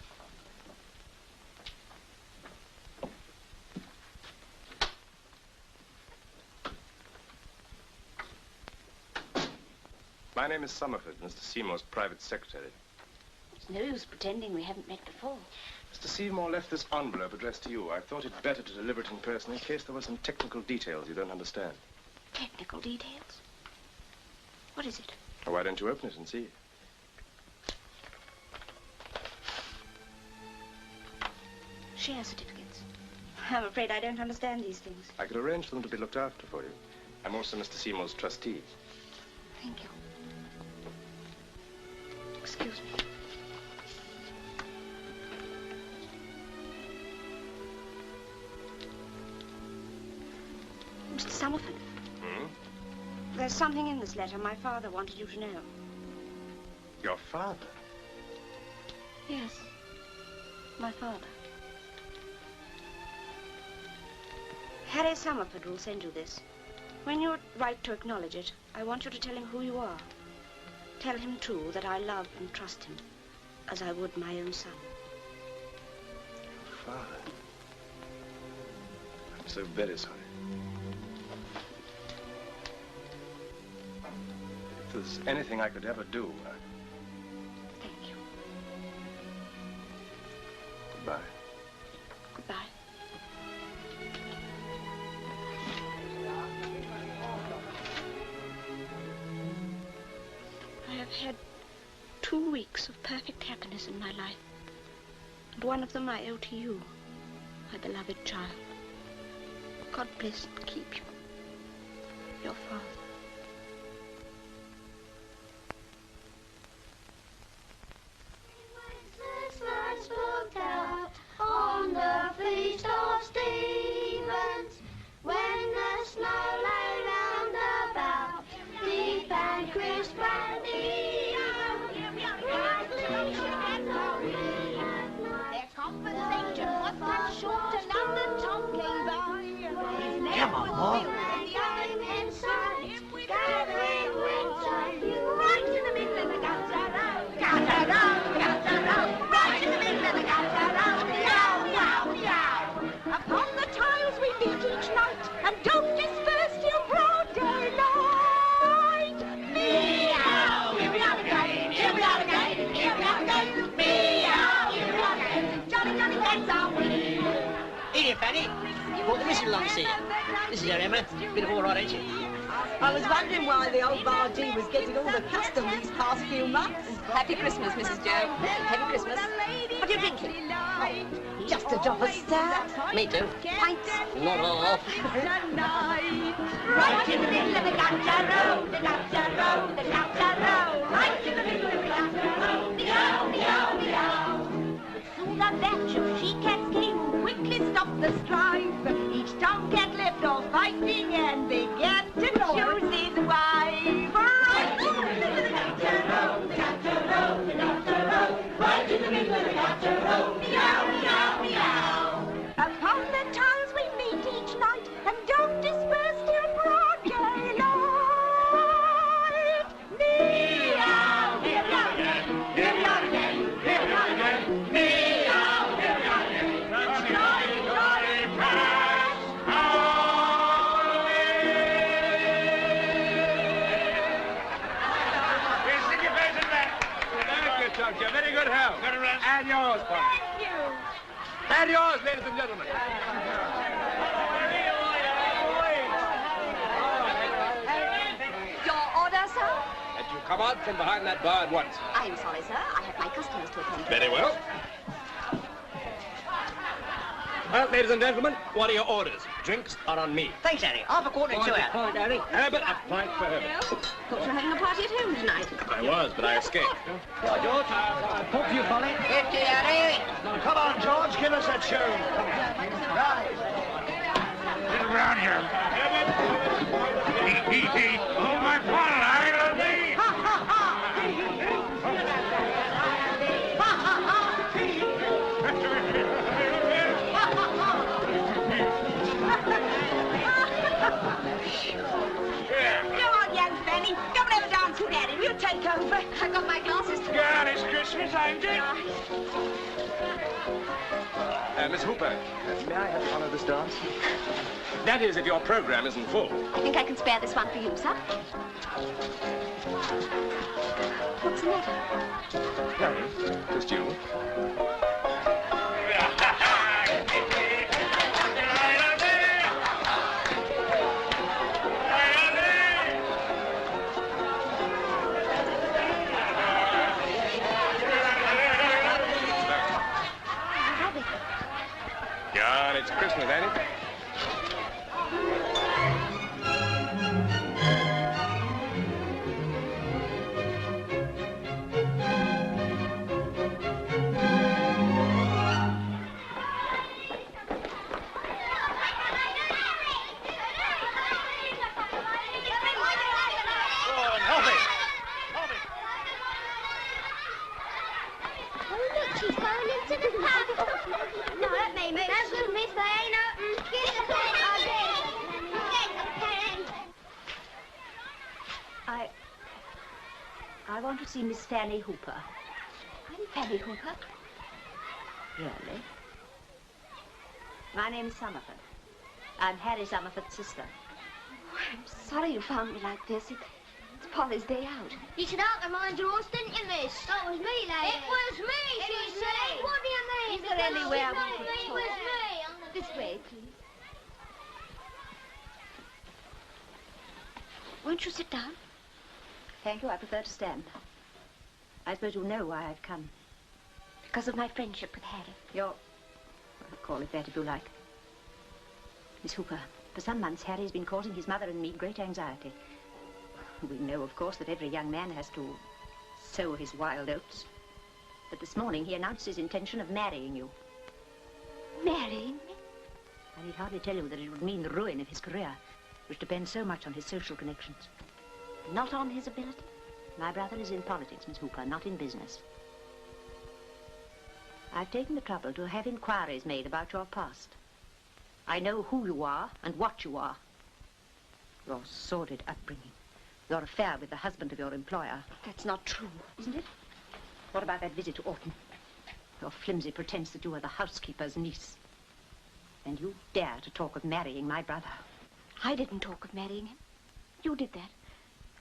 [SPEAKER 10] My name is Summerford, Mr. Seymour's private secretary.
[SPEAKER 5] It's no use pretending we haven't met before.
[SPEAKER 10] Mr. Seymour left this envelope addressed to you. I thought it better to deliver it in person in case there were some technical details you don't understand.
[SPEAKER 5] Technical details? What is it?
[SPEAKER 10] Well, why don't you open it and see?
[SPEAKER 5] Share certificates. I'm afraid I don't understand these things.
[SPEAKER 10] I could arrange for them to be looked after for you. I'm also Mr. Seymour's trustee.
[SPEAKER 5] Thank you. Excuse me. Mr. Summerford. There's something in this letter my father wanted you to know.
[SPEAKER 10] Your father?
[SPEAKER 5] Yes, my father. Harry Summerford will send you this. When you write to acknowledge it, I want you to tell him who you are. Tell him, too, that I love and trust him, as I would my own son.
[SPEAKER 10] Father. I'm so very sorry. If there's anything I could ever do...
[SPEAKER 5] Thank you.
[SPEAKER 10] Goodbye.
[SPEAKER 5] Goodbye. I have had 2 weeks of perfect happiness in my life. And one of them I owe to you, my beloved child. God bless and keep you. Your father.
[SPEAKER 2] Christmas looked out on the feast of Stevens, when the snow lay round about, deep and crisp and even.
[SPEAKER 5] Their conversation was cut short to London. Tom came by. His name was Bill, and the other men sight. Gathering winter, right in the middle of the gutter road. Gutter road, gutter road, right in the middle of the gutter road. Meow, meow, meow. Upon the tiles we beat each night, and don't disperse till broad daylight. Meow, here we are again, here we are again, here we are again. Meow, here we are again. Jolly, jolly days are we.
[SPEAKER 1] Here, Fanny. Brought the missus along to see you. This is her, Emma. Bit of all right, ain't she?
[SPEAKER 19] I was wondering why the old bargee was getting all the custom these past few months.
[SPEAKER 17] Happy Christmas, Mrs. Joe. Happy Christmas.
[SPEAKER 19] What are you drinking? Oh, just a drop of stout.
[SPEAKER 1] Me too.
[SPEAKER 19] Pints.
[SPEAKER 1] Not all.
[SPEAKER 2] Right in the middle of the gutter road, the gutter road, the gutter road. Right in the middle of the gutter road. Meow, meow, meow.
[SPEAKER 5] Soon as that two she-cats came who quickly stopped the strife. Each tomcat left off fighting and began to choose his wife. Right in the middle of the gutter
[SPEAKER 10] yours, Polly.
[SPEAKER 17] Thank you.
[SPEAKER 10] And yours, ladies and gentlemen.
[SPEAKER 15] Your order, sir?
[SPEAKER 10] That you come out from behind that bar at once.
[SPEAKER 15] I'm sorry, sir. I have my customers to attend to.
[SPEAKER 10] Very well. Well, ladies and gentlemen, what are your orders? Drinks are on me.
[SPEAKER 1] Thanks, Harry. Half a quarter to it.
[SPEAKER 10] Pint, Harry. Herbert, a pint for Herbert.
[SPEAKER 15] Thought you were having a party at home tonight.
[SPEAKER 10] I was, but I escaped.
[SPEAKER 13] George, I'll talk to you, Polly.
[SPEAKER 1] 50, Harry.
[SPEAKER 13] Now, come on, George, give us that show. Right.
[SPEAKER 4] Get around here. Oh, my bottle, I love me.
[SPEAKER 14] Ha, ha, ha!
[SPEAKER 15] Don't ever dance with Daddy. We'll take over. I got my glasses.
[SPEAKER 4] God, it's Christmas, ain't it?
[SPEAKER 10] Miss Hooper, may I have the honor of this dance? That is, if your program isn't full.
[SPEAKER 15] I think I can spare this one for you, sir. What's the matter?
[SPEAKER 10] Nothing. Just you. God, it's Christmas, ain't it?
[SPEAKER 2] No, that may miss. That's good, miss. They ain't open. Get the pen.
[SPEAKER 15] I want to see Miss Fanny Hooper. I'm Fanny Hooper. Really? My name's Summerford. I'm Harry Summerford's sister.
[SPEAKER 2] Oh, I'm sorry you found me like this. It's Polly's day out. You should out the mind your horse, didn't you, miss? That was me, lady. It was me, she said. What do you mean?
[SPEAKER 15] Is there anywhere we could
[SPEAKER 2] It
[SPEAKER 15] talk?
[SPEAKER 2] was me.
[SPEAKER 15] This way, please. Won't you sit down? Thank you, I prefer to stand. I suppose you know why I've come.
[SPEAKER 2] Because of my friendship with Harry.
[SPEAKER 15] Well, call it that if you like. Miss Hooper, for some months Harry's been causing his mother and me great anxiety. We know, of course, that every young man has to sow his wild oats. But this morning he announced his intention of marrying you.
[SPEAKER 2] Marrying me?
[SPEAKER 15] I need hardly tell you that it would mean the ruin of his career, which depends so much on his social connections.
[SPEAKER 2] Not on his ability?
[SPEAKER 15] My brother is in politics, Miss Hooper, not in business. I've taken the trouble to have inquiries made about your past. I know who you are and what you are. Your sordid upbringing. Your affair with the husband of your employer.
[SPEAKER 2] That's not true.
[SPEAKER 15] Isn't it? What about that visit to Orton? Your flimsy pretense that you were the housekeeper's niece. And you dare to talk of marrying my brother.
[SPEAKER 2] I didn't talk of marrying him. You did that.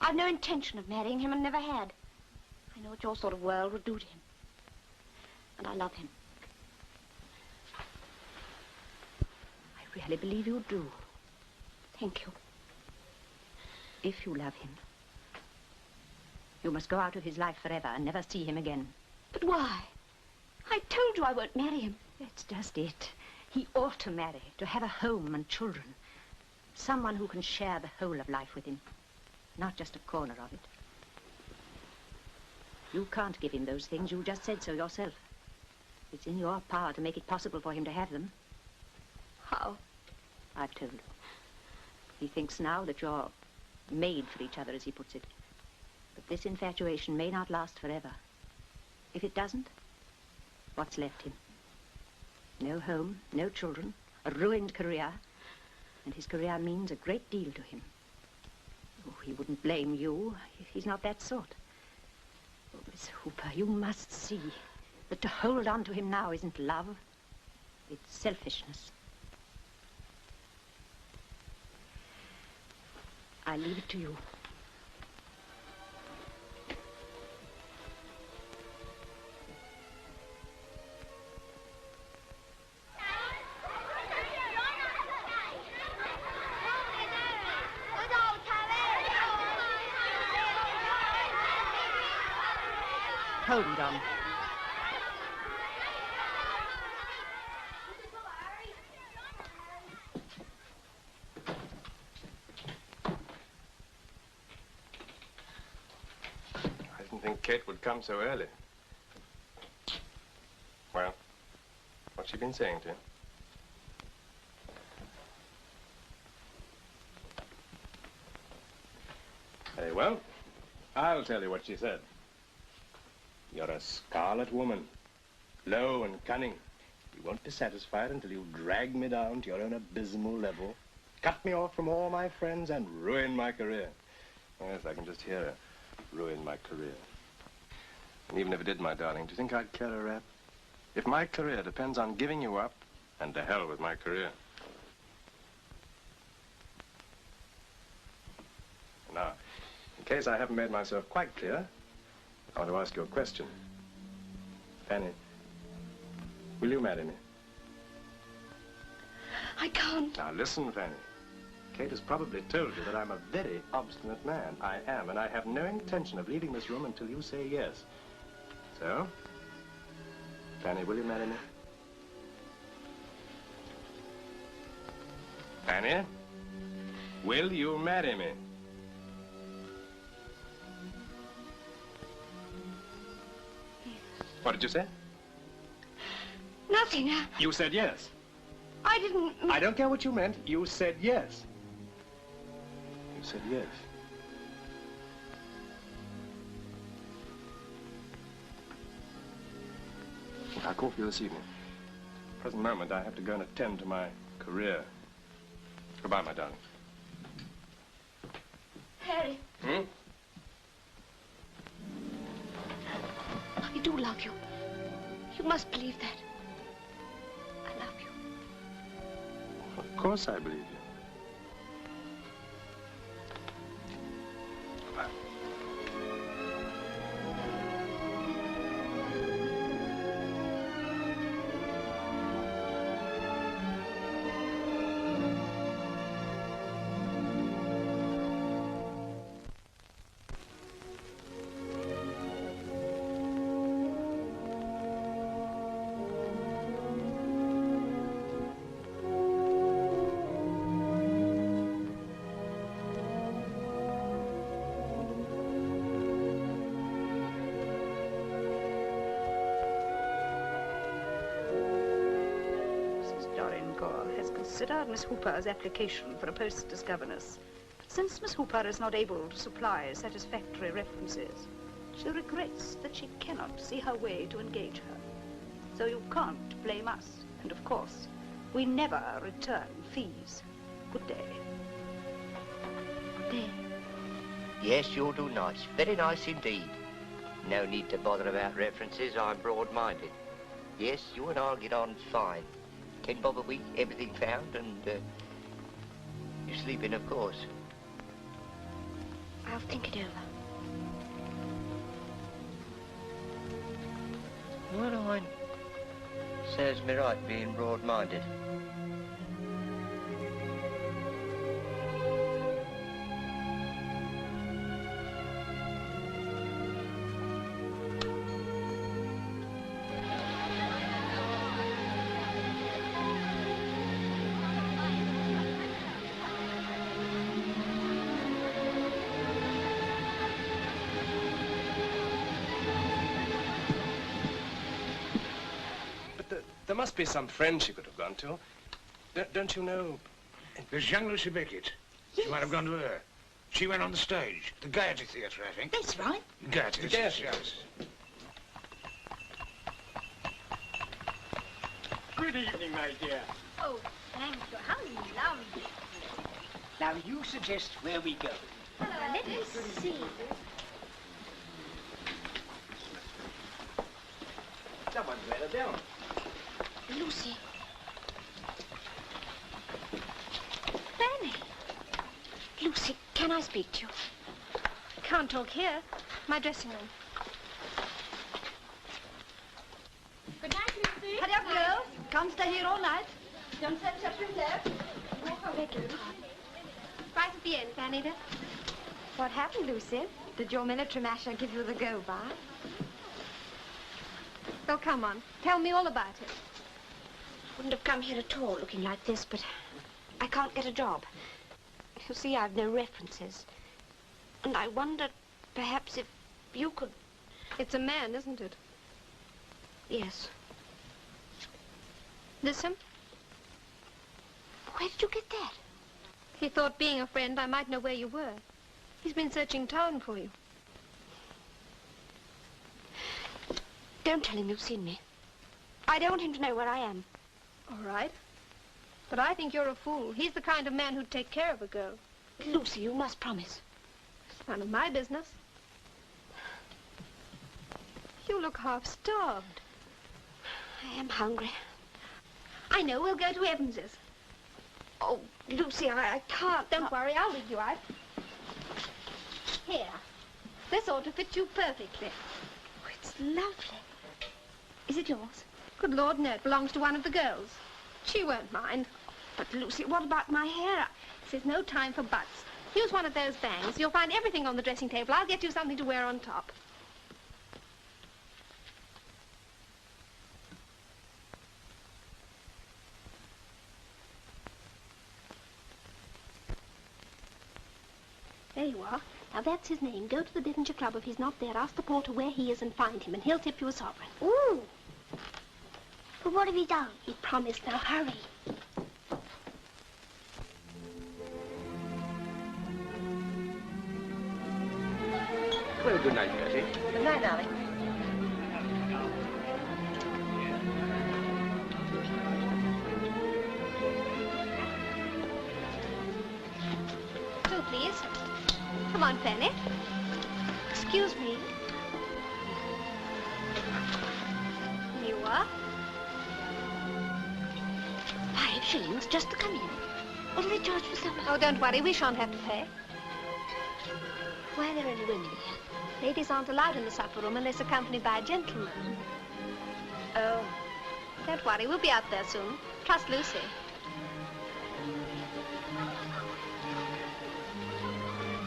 [SPEAKER 2] I've no intention of marrying him and never had. I know what your sort of world would do to him. And I love him.
[SPEAKER 15] I really believe you do.
[SPEAKER 2] Thank you.
[SPEAKER 15] If you love him, you must go out of his life forever and never see him again.
[SPEAKER 2] But why? I told you I won't marry him.
[SPEAKER 15] That's just it. He ought to marry, to have a home and children. Someone who can share the whole of life with him, not just a corner of it. You can't give him those things. You just said so yourself. It's in your power to make it possible for him to have them.
[SPEAKER 2] How?
[SPEAKER 15] I've told you. He thinks now that you're made for each other, as he puts it. But this infatuation may not last forever. If it doesn't, what's left him? No home, no children, a ruined career, and his career means a great deal to him. Oh, he wouldn't blame you. He's not that sort. Oh, Miss Hooper, you must see that to hold on to him now isn't love. It's selfishness. I leave it to you. home, John.
[SPEAKER 10] I didn't think Kate would come so early. Well, what's she been saying to you? Very well. I'll tell you what she said. You're a scarlet woman, low and cunning. You won't be satisfied until you drag me down to your own abysmal level, cut me off from all my friends, and ruin my career. Yes, I can just hear her. Ruin my career. And even if it did, my darling, do you think I'd care a rap? If my career depends on giving you up, and to hell with my career. Now, in case I haven't made myself quite clear, I want to ask you a question. Fanny, will you marry me?
[SPEAKER 12] I can't.
[SPEAKER 10] Now listen, Fanny. Kate has probably told you that I'm a very obstinate man. I am, and I have no intention of leaving this room until you say yes. So, Fanny, will you marry me? Fanny, will you marry me? What did you say?
[SPEAKER 12] Nothing.
[SPEAKER 10] You said yes.
[SPEAKER 12] I didn't...
[SPEAKER 10] I don't care what you meant. You said yes. You said yes. I'll call for you this evening. At the present moment, I have to go and attend to my career. Goodbye, my darling.
[SPEAKER 12] Harry.
[SPEAKER 10] Hmm?
[SPEAKER 12] I do love you. You must believe that. I love you.
[SPEAKER 10] Of course I believe you. Goodbye.
[SPEAKER 14] Considered Miss Hooper's application for a post as governess. Since Miss Hooper is not able to supply satisfactory references, she regrets that she cannot see her way to engage her. So you can't blame us. And of course, we never return fees. Good day.
[SPEAKER 13] Good day. Yes, you'll do nice. Very nice indeed. No need to bother about references. I'm broad-minded. Yes, you and I'll get on fine. 10 bob a week, everything found, and you sleep in, of course.
[SPEAKER 12] I'll think it over.
[SPEAKER 13] Well, I serves me right being broad-minded.
[SPEAKER 10] There must be some friend she could have gone to. Don't you know?
[SPEAKER 4] There's young Lucy Beckett. Yes. She might have gone to her. She went on the stage. The Gaiety Theatre, I think.
[SPEAKER 18] That's right.
[SPEAKER 4] Gaiety.
[SPEAKER 10] The Gaiety.
[SPEAKER 4] Yes.
[SPEAKER 1] Good evening, my dear.
[SPEAKER 2] Oh, thank you. How lovely.
[SPEAKER 1] Now, you suggest where we go.
[SPEAKER 2] Hello, let me see.
[SPEAKER 1] Someone's let her down.
[SPEAKER 12] Lucy. Fanny. Lucy, can I speak to you? Can't talk here. My dressing room.
[SPEAKER 2] Good night, Lucy.
[SPEAKER 14] Hurry up, girls. Can't stay here all night. Don't set up your left.
[SPEAKER 12] Beg your pardon. Right at the end, Fanny, dear. What happened, Lucy? Did your military masher give you the go-by? Well, come on. Tell me all about it.
[SPEAKER 5] Wouldn't have come here at all looking like this, but I can't get a job. You see, I've no references. And I wondered, perhaps, if you could...
[SPEAKER 12] It's a man, isn't it?
[SPEAKER 5] Yes.
[SPEAKER 12] This him?
[SPEAKER 5] Where did you get that?
[SPEAKER 12] He thought, being a friend, I might know where you were. He's been searching town for you.
[SPEAKER 5] Don't tell him you've seen me. I don't want him to know where I am.
[SPEAKER 12] All right. But I think you're a fool. He's the kind of man who'd take care of a girl.
[SPEAKER 5] Lucy, you must promise.
[SPEAKER 12] It's none of my business. You look half-starved.
[SPEAKER 5] I am hungry.
[SPEAKER 12] I know. We'll go to Evans's.
[SPEAKER 5] Oh, Lucy, I can't.
[SPEAKER 12] Don't worry. I'll lead you out. Here. This ought to fit you perfectly.
[SPEAKER 5] Oh, it's lovely. Is it yours?
[SPEAKER 12] Good Lord, no. It belongs to one of the girls. She won't mind.
[SPEAKER 5] But, Lucy, what about my hair?
[SPEAKER 12] There's no time for buts. Use one of those bangs. You'll find everything on the dressing table. I'll get you something to wear on top. There you are. Now, that's his name. Go to the Devonshire Club. If he's not there, ask the porter where he is and find him, and he'll tip you a sovereign.
[SPEAKER 2] Ooh. But what have you done?
[SPEAKER 12] He promised. Now, hurry.
[SPEAKER 10] Well, good night, Bertie.
[SPEAKER 19] Good night, darling.
[SPEAKER 12] Two, please. Come on, Fanny. Excuse me. Here you are.
[SPEAKER 5] 5 shillings just to come in. What do they charge for supper?
[SPEAKER 12] Oh, don't worry. We shan't have to pay.
[SPEAKER 5] Why are there only women here?
[SPEAKER 12] Ladies aren't allowed in the supper room unless accompanied by a gentleman. Oh. Don't worry. We'll be out there soon. Trust Lucy.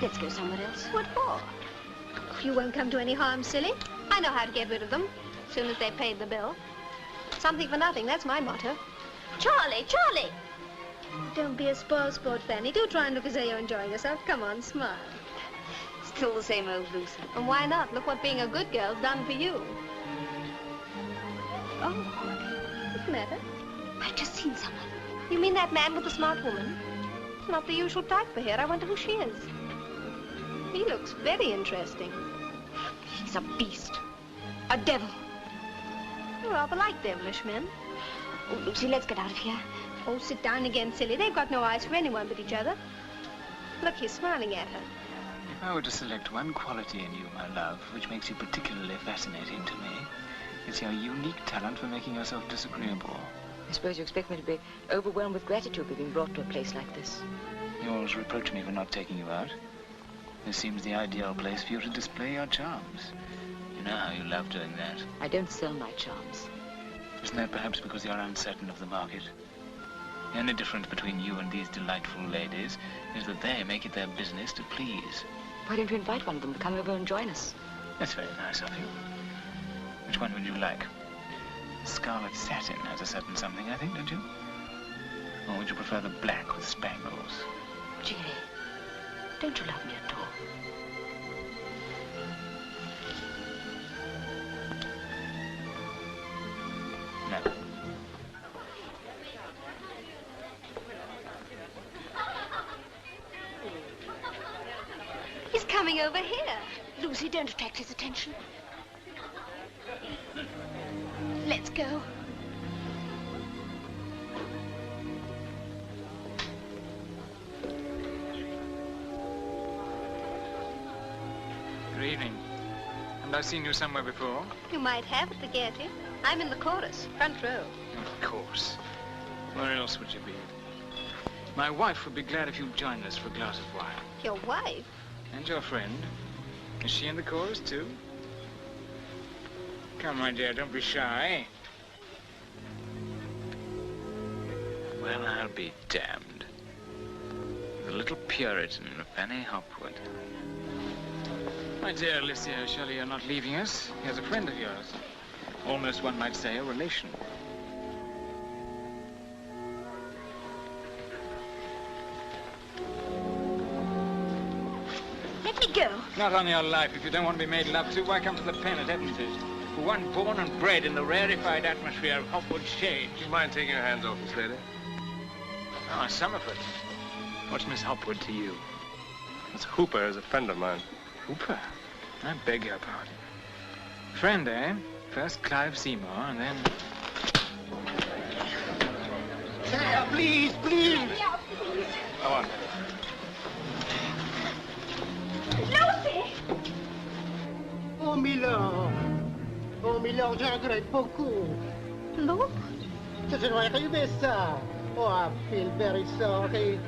[SPEAKER 5] Let's go somewhere else.
[SPEAKER 12] What for? You won't come to any harm, silly. I know how to get rid of them as soon as they've paid the bill. Something for nothing, that's my motto.
[SPEAKER 5] Charlie, Charlie!
[SPEAKER 12] Don't be a spoil sport, Fanny. Do try and look as though you're enjoying yourself. Come on, smile.
[SPEAKER 5] Still the same old Lucy.
[SPEAKER 12] And why not? Look what being a good girl's done for you.
[SPEAKER 5] Oh,
[SPEAKER 12] what's the matter?
[SPEAKER 5] I've just seen someone.
[SPEAKER 12] You mean that man with the smart woman? It's not the usual type for here. I wonder who she is. He looks very interesting.
[SPEAKER 5] He's a beast. A devil.
[SPEAKER 12] You rather like devilish men.
[SPEAKER 5] Oh, Lucy, let's get out of here.
[SPEAKER 12] Oh, sit down again, silly. They've got no eyes for anyone but each other. Look, he's smiling at her.
[SPEAKER 11] If I were to select one quality in you, my love, which makes you particularly fascinating to me, it's your unique talent for making yourself disagreeable.
[SPEAKER 17] I suppose you expect me to be overwhelmed with gratitude for being brought to a place like this.
[SPEAKER 11] You always reproach me for not taking you out. This seems the ideal place for you to display your charms. You know how you love doing that.
[SPEAKER 17] I don't sell my charms.
[SPEAKER 11] Isn't that perhaps because you're uncertain of the market? The only difference between you and these delightful ladies is that they make it their business to please.
[SPEAKER 17] Why don't you invite one of them to come over and join us?
[SPEAKER 11] That's very nice of you. Which one would you like? Scarlet satin has a certain something, I think, don't you? Or would you prefer the black with spangles?
[SPEAKER 5] Jerry, don't you love me at all?
[SPEAKER 11] No.
[SPEAKER 12] He's coming over here.
[SPEAKER 5] Lucy, don't attract his attention. Let's go.
[SPEAKER 11] Good evening. Haven't I seen you somewhere before?
[SPEAKER 12] You might have at the Gaiety. I'm in the chorus, front row.
[SPEAKER 11] Of course. Where else would you be? My wife would be glad if you'd join us for a glass of wine.
[SPEAKER 12] Your wife?
[SPEAKER 11] And your friend. Is she in the chorus, too? Come, my dear, don't be shy. Well, I'll be damned. The little Puritan, Fanny Hopwood. My dear Alicia, surely you're not leaving us? Here's a friend of yours. Almost, one might say, a relation.
[SPEAKER 12] Let me go.
[SPEAKER 11] Not on your life. If you don't want to be made love to, why come to the pen at Evans's? For one born and bred in the rarefied atmosphere of Hopwood Shades.
[SPEAKER 10] Do you mind taking your hands off this lady?
[SPEAKER 11] Ah, Summerford. What's Miss Hopwood to you?
[SPEAKER 10] Miss Hooper is a friend of mine.
[SPEAKER 11] Hooper? I beg your pardon. Friend, eh? First Clive Seymour, and then...
[SPEAKER 8] Sarah, please, please!
[SPEAKER 11] Go on.
[SPEAKER 2] Lucy!
[SPEAKER 8] Oh, Milord! Oh, Milord, je regrette beaucoup.
[SPEAKER 2] Lord?
[SPEAKER 8] Je dois arriver ça. Oh, I feel very sorry.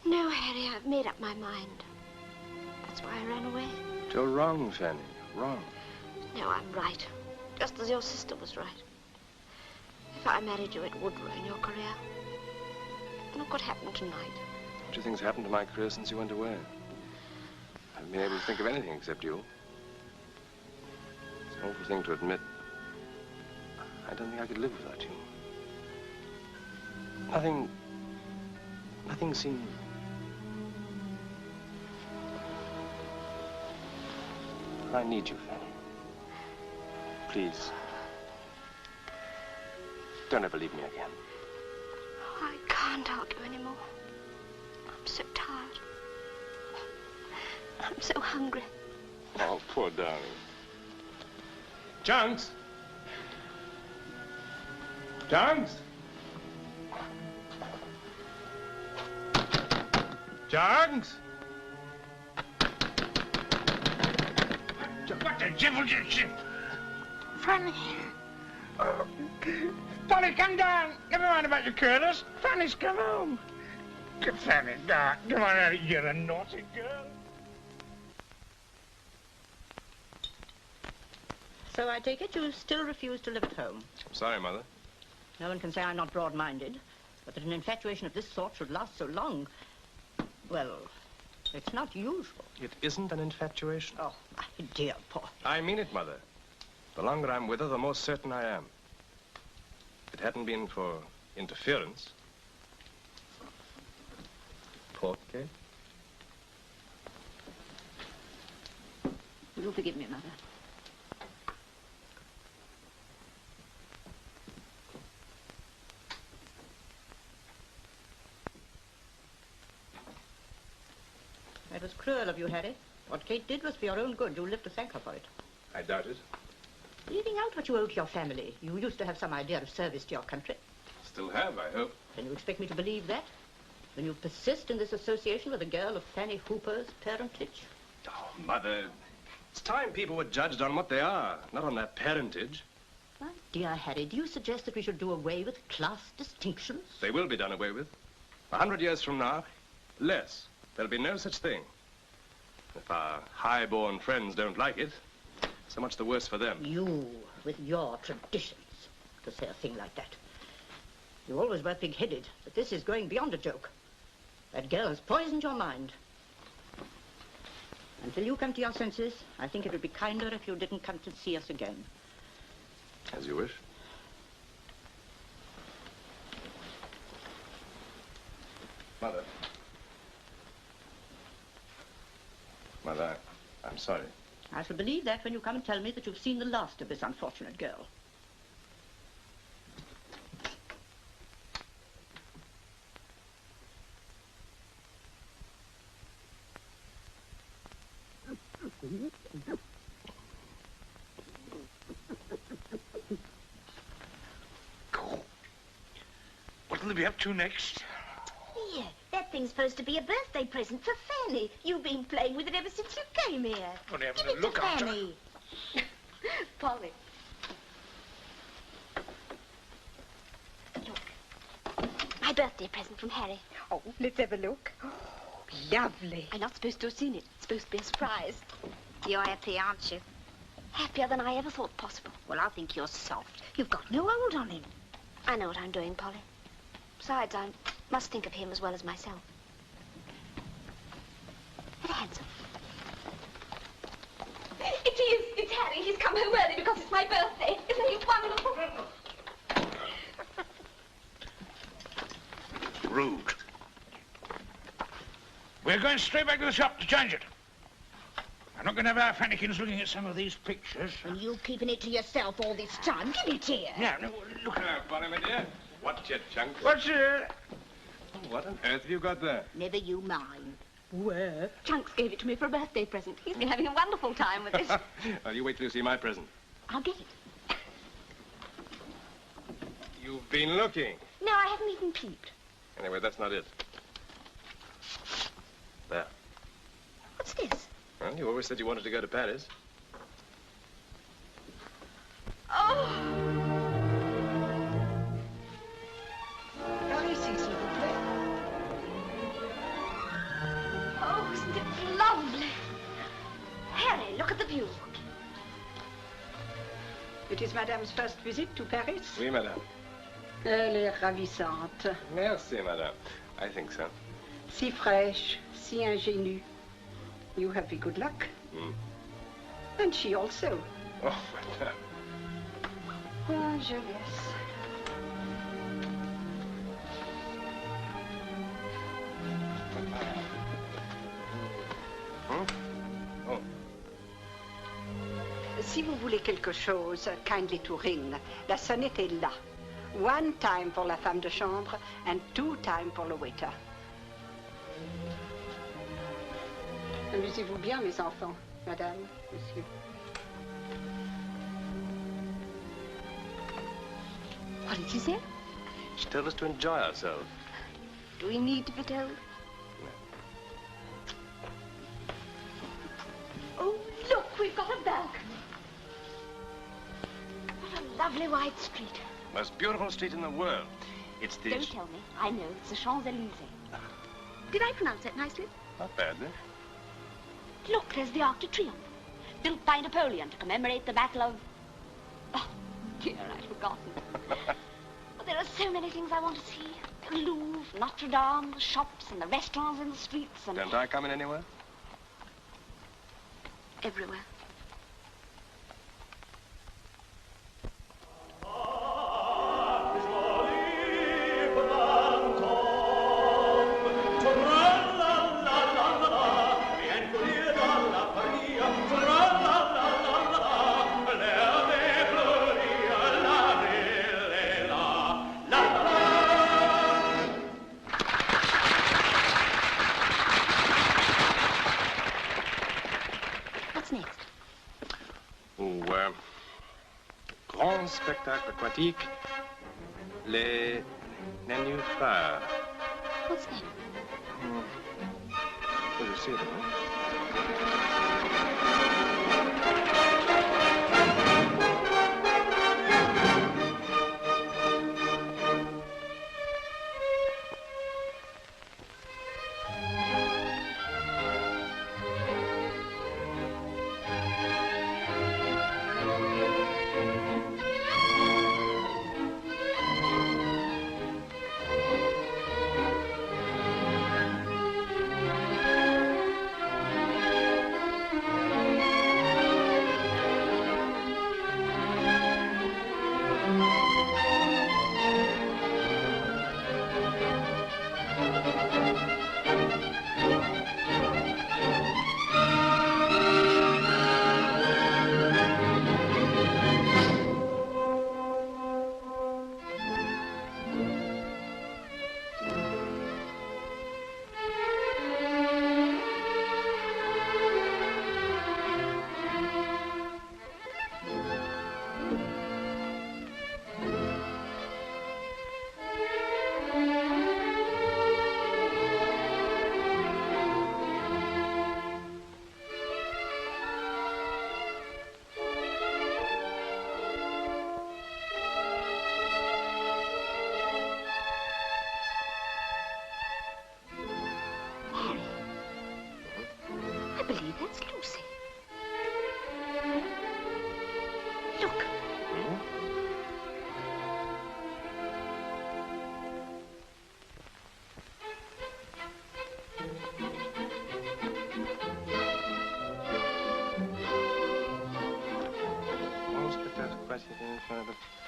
[SPEAKER 12] No, Harry, I've made up my mind. That's why I ran away.
[SPEAKER 10] You're wrong, Fanny. Wrong.
[SPEAKER 12] No, I'm right. Just as your sister was right. If I married you, it would ruin your career. Look what happened tonight.
[SPEAKER 10] What do you think's happened to my career since you went away? I haven't been able to think of anything except you. It's an awful thing to admit. I don't think I could live without you. Nothing seemed... I need you, Fanny. Please. Don't ever leave me again.
[SPEAKER 12] Oh, I can't argue anymore. I'm so tired. I'm so hungry.
[SPEAKER 10] Oh, poor darling. Chunks! Chunks! Chunks! What the devil did you...
[SPEAKER 7] Fanny. Oh. Polly, come down. Never mind about your curlers. Fanny's come home. Good Fanny, darling. Come on, Harry. You're a naughty girl.
[SPEAKER 15] So I take it you still refuse to live at home?
[SPEAKER 10] I'm sorry, Mother.
[SPEAKER 15] No one can say I'm not broad-minded, but that an infatuation of this sort should last so long, well, it's not usual.
[SPEAKER 10] It isn't an infatuation.
[SPEAKER 15] Oh, my dear Paul.
[SPEAKER 10] I mean it, Mother. The longer I'm with her, the more certain I am. If it hadn't been for interference... Porque?
[SPEAKER 15] You'll forgive me, Mother. It was cruel of you, Harry. What Kate did was for your own good. You'll live to thank her for it.
[SPEAKER 10] I doubt it.
[SPEAKER 15] Leaving out what you owe to your family, you used to have some idea of service to your country.
[SPEAKER 10] Still have, I hope.
[SPEAKER 15] Can you expect me to believe that? When you persist in this association with a girl of Fanny Hooper's parentage?
[SPEAKER 10] Oh, Mother, it's time people were judged on what they are, not on their parentage.
[SPEAKER 15] My dear Harry, do you suggest that we should do away with class distinctions?
[SPEAKER 10] They will be done away with. 100 years from now, less. There'll be no such thing. If our high-born friends don't like it, so much the worse for them.
[SPEAKER 15] You, with your traditions, to say a thing like that. You always were pig-headed, but this is going beyond a joke. That girl has poisoned your mind. Until you come to your senses, I think it would be kinder if you didn't come to see us again.
[SPEAKER 10] As you wish. Mother. Mother, I'm sorry.
[SPEAKER 15] I shall believe that when you come and tell me that you've seen the last of this unfortunate girl.
[SPEAKER 7] What will they be up to next?
[SPEAKER 2] Here, that thing's supposed to be a birthday present for Fanny. You've been playing with it ever since you came here.
[SPEAKER 7] Well, having
[SPEAKER 2] Give
[SPEAKER 7] a
[SPEAKER 2] it
[SPEAKER 7] look
[SPEAKER 2] to
[SPEAKER 7] after.
[SPEAKER 2] Fanny.
[SPEAKER 12] Polly.
[SPEAKER 2] My birthday present from Harry.
[SPEAKER 12] Oh, let's have a look. Oh, lovely.
[SPEAKER 2] I'm not supposed to have seen it. It's supposed to be a surprise. You're happy, aren't you? Happier than I ever thought possible. Well, I think you're soft. You've got no hold on him. I know what I'm doing, Polly. Besides, I must think of him as well as myself. And handsome.
[SPEAKER 5] to come home early because it's my birthday. Isn't he wonderful?
[SPEAKER 4] Rude. We're going straight back to the shop to change it. I'm not going to have our Fannikins looking at some of these pictures.
[SPEAKER 5] And you keeping it to yourself all this time. Give it here.
[SPEAKER 4] No, look at
[SPEAKER 10] Hello, Bonnie, my dear. What's your chunk?
[SPEAKER 4] What's it?
[SPEAKER 10] What on earth have you got there?
[SPEAKER 5] Never you mind.
[SPEAKER 10] Where?
[SPEAKER 5] Chunks gave it to me for a birthday present. He's been having a wonderful time with it.
[SPEAKER 10] Well, you wait till you see my present.
[SPEAKER 5] I'll get it.
[SPEAKER 10] You've been looking.
[SPEAKER 5] No, I haven't even peeped.
[SPEAKER 10] Anyway, that's not it. There.
[SPEAKER 5] What's this?
[SPEAKER 10] Well, you always said you wanted to go to Paris.
[SPEAKER 5] Oh! Oh, isn't it lovely? Harry, look at the view.
[SPEAKER 14] It is Madame's first visit to Paris?
[SPEAKER 10] Oui, madame.
[SPEAKER 14] Elle est ravissante.
[SPEAKER 10] Merci, madame. I think so.
[SPEAKER 14] Si fraîche, si ingénue. You have the good luck.
[SPEAKER 10] Mm.
[SPEAKER 14] And she also.
[SPEAKER 10] Oh, madame.
[SPEAKER 14] Oh, je laisse.
[SPEAKER 10] Oh.
[SPEAKER 14] Si vous voulez quelque chose, kindly to ring. La sonnette est là. 1 time pour la femme de chambre and 2 time pour le waiter. Amusez-vous bien, mes enfants, madame, monsieur.
[SPEAKER 5] What did she say?
[SPEAKER 10] She told us to enjoy ourselves.
[SPEAKER 5] Do we need to be told? Oh, look, we've got a balcony. What a lovely wide street.
[SPEAKER 10] Most beautiful street in the world. It's the...
[SPEAKER 5] Don't tell me. I know. It's the Champs-Élysées. Did I pronounce that nicely?
[SPEAKER 10] Not badly.
[SPEAKER 5] Look, there's the Arc de Triomphe. Built by Napoleon to commemorate the Battle of... Oh, dear, I'd forgotten. But there are so many things I want to see. The Louvre, Notre Dame, the shops and the restaurants in the streets and...
[SPEAKER 10] Don't I come in anywhere?
[SPEAKER 5] Everywhere.
[SPEAKER 10] Grand spectacle aquatique, les nénuphars.
[SPEAKER 5] What's that?
[SPEAKER 10] Well, you see them,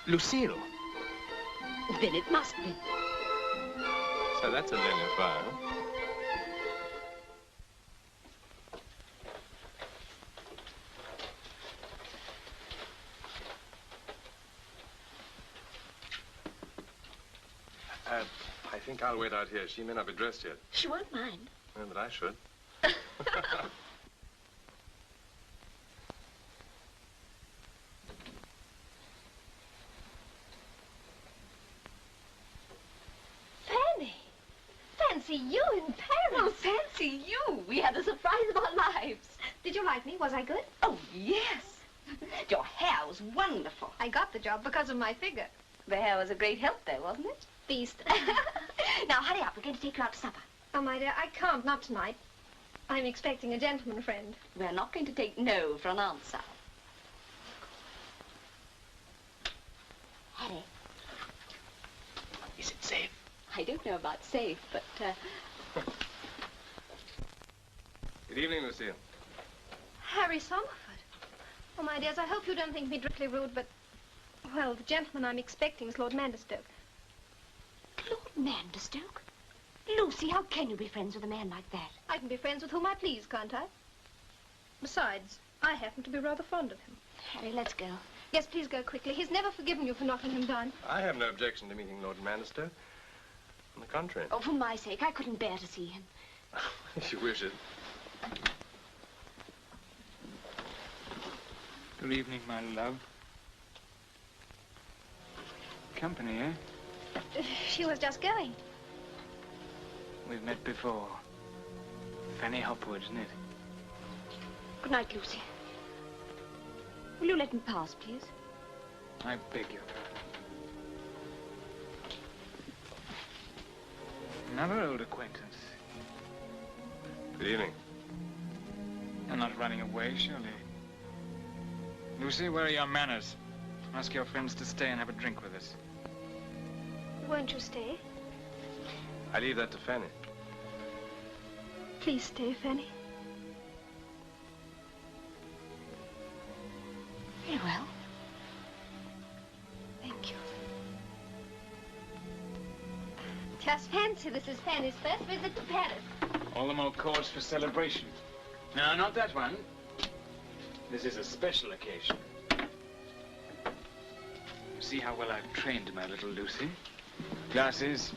[SPEAKER 11] Lucille.
[SPEAKER 15] Then it must be.
[SPEAKER 10] So that's a Lily fire. I think I'll wait out here. She may not be dressed yet.
[SPEAKER 15] She won't mind.
[SPEAKER 10] Well, but I should.
[SPEAKER 5] Fanny! Fancy you in Paris!
[SPEAKER 15] Oh, fancy you! We had the surprise of our lives.
[SPEAKER 5] Did you like me? Was I good?
[SPEAKER 15] Oh, yes. Your hair was wonderful.
[SPEAKER 5] I got the job because of my figure.
[SPEAKER 15] The hair was a great help there, wasn't it?
[SPEAKER 5] Beast.
[SPEAKER 15] Now, hurry up. We're going to take you out to supper.
[SPEAKER 5] Oh, my dear, I can't. Not tonight. I'm expecting a gentleman friend.
[SPEAKER 15] We're not going to take no for an answer. Harry.
[SPEAKER 9] Is it safe?
[SPEAKER 15] I don't know about safe, but,
[SPEAKER 10] Good evening, Lucille.
[SPEAKER 5] Harry Somerford. Oh, my dears, I hope you don't think me dreadfully rude, but, well, the gentleman I'm expecting is Lord Manderstoke.
[SPEAKER 12] Lord Manderstoke? Lucy, how can you be friends with a man like that?
[SPEAKER 5] I can be friends with whom I please, can't I? Besides, I happen to be rather fond of him.
[SPEAKER 12] Harry, let's go.
[SPEAKER 5] Yes, please go quickly. He's never forgiven you for knocking him down.
[SPEAKER 10] I have no objection to meeting Lord Manderstoke. On the contrary.
[SPEAKER 12] Oh, for my sake, I couldn't bear to see him.
[SPEAKER 10] If you wish it.
[SPEAKER 11] Good evening, my love. Company, eh?
[SPEAKER 5] She was just going.
[SPEAKER 11] We've met before. Fanny Hopwood, isn't it?
[SPEAKER 12] Good night, Lucy. Will you let me pass, please?
[SPEAKER 11] I beg your pardon. Another old acquaintance.
[SPEAKER 10] Good evening.
[SPEAKER 11] You're not running away, surely. Lucy, where are your manners? Ask your friends to stay and have a drink with us.
[SPEAKER 5] Won't you stay?
[SPEAKER 10] I leave that to Fanny.
[SPEAKER 5] Please stay, Fanny.
[SPEAKER 12] Very well.
[SPEAKER 5] Thank you. Just fancy, this is Fanny's first visit to Paris.
[SPEAKER 11] All the more cause for celebration. No, not that one. This is a special occasion. See how well I've trained my little Lucy. Glasses.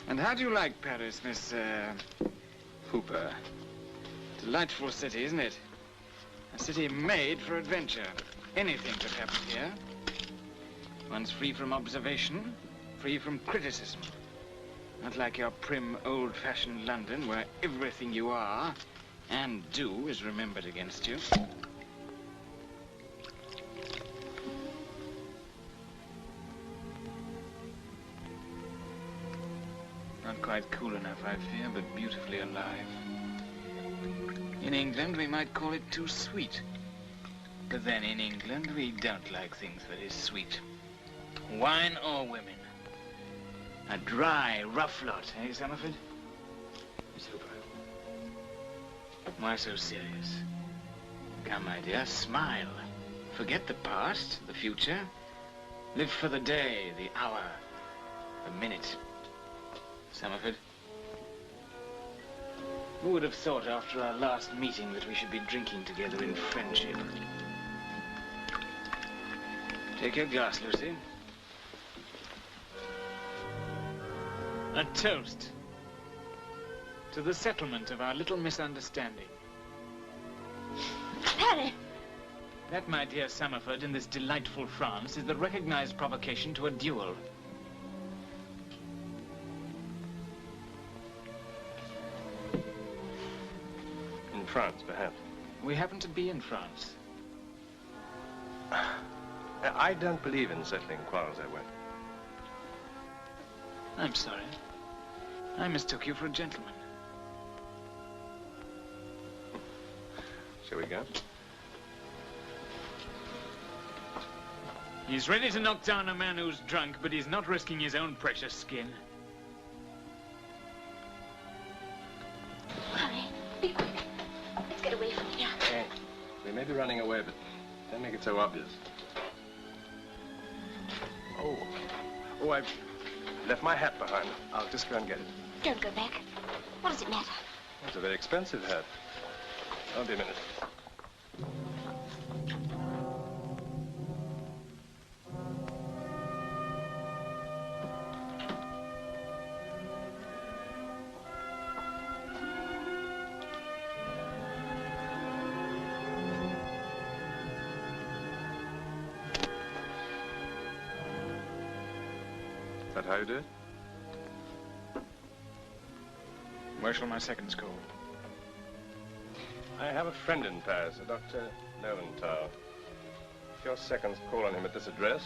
[SPEAKER 11] And how do you like Paris, Miss, Hooper? Delightful city, isn't it? A city made for adventure. Anything could happen here. One's free from observation, free from criticism. Not like your prim, old-fashioned London, where everything you are and do is remembered against you. Not quite cool enough, I fear, but beautifully alive. In England, we might call it too sweet. But then in England, we don't like things that is sweet. Wine or women. A dry, rough lot, eh, Summerford? Miss Hooper. Why so serious? Come, my dear, smile. Forget the past, the future. Live for the day, the hour, the minute. Summerford. Who would have thought after our last meeting that we should be drinking together in friendship? Take your glass, Lucy. A toast to the settlement of our little misunderstanding.
[SPEAKER 12] Harry!
[SPEAKER 11] That, my dear Summerford, in this delightful France, is the recognized provocation to a duel.
[SPEAKER 10] In France, perhaps.
[SPEAKER 11] We happen to be in France.
[SPEAKER 10] I don't believe in settling quarrels that way.
[SPEAKER 11] I'm sorry. I mistook you for a gentleman.
[SPEAKER 10] Shall we go?
[SPEAKER 11] He's ready to knock down a man who's drunk, but he's not risking his own precious skin.
[SPEAKER 12] Hurry, be quick. Let's get away from here.
[SPEAKER 10] Hey, we may be running away, but don't make it so obvious. Oh, I left my hat behind. I'll just go and get it.
[SPEAKER 12] Don't go back. What does it matter?
[SPEAKER 10] It's a very expensive hat. I'll be a minute. Is that how you do it?
[SPEAKER 11] Where shall my seconds call?
[SPEAKER 10] I have a friend in Paris, a Dr. Lowenthal. If your seconds call on him at this address,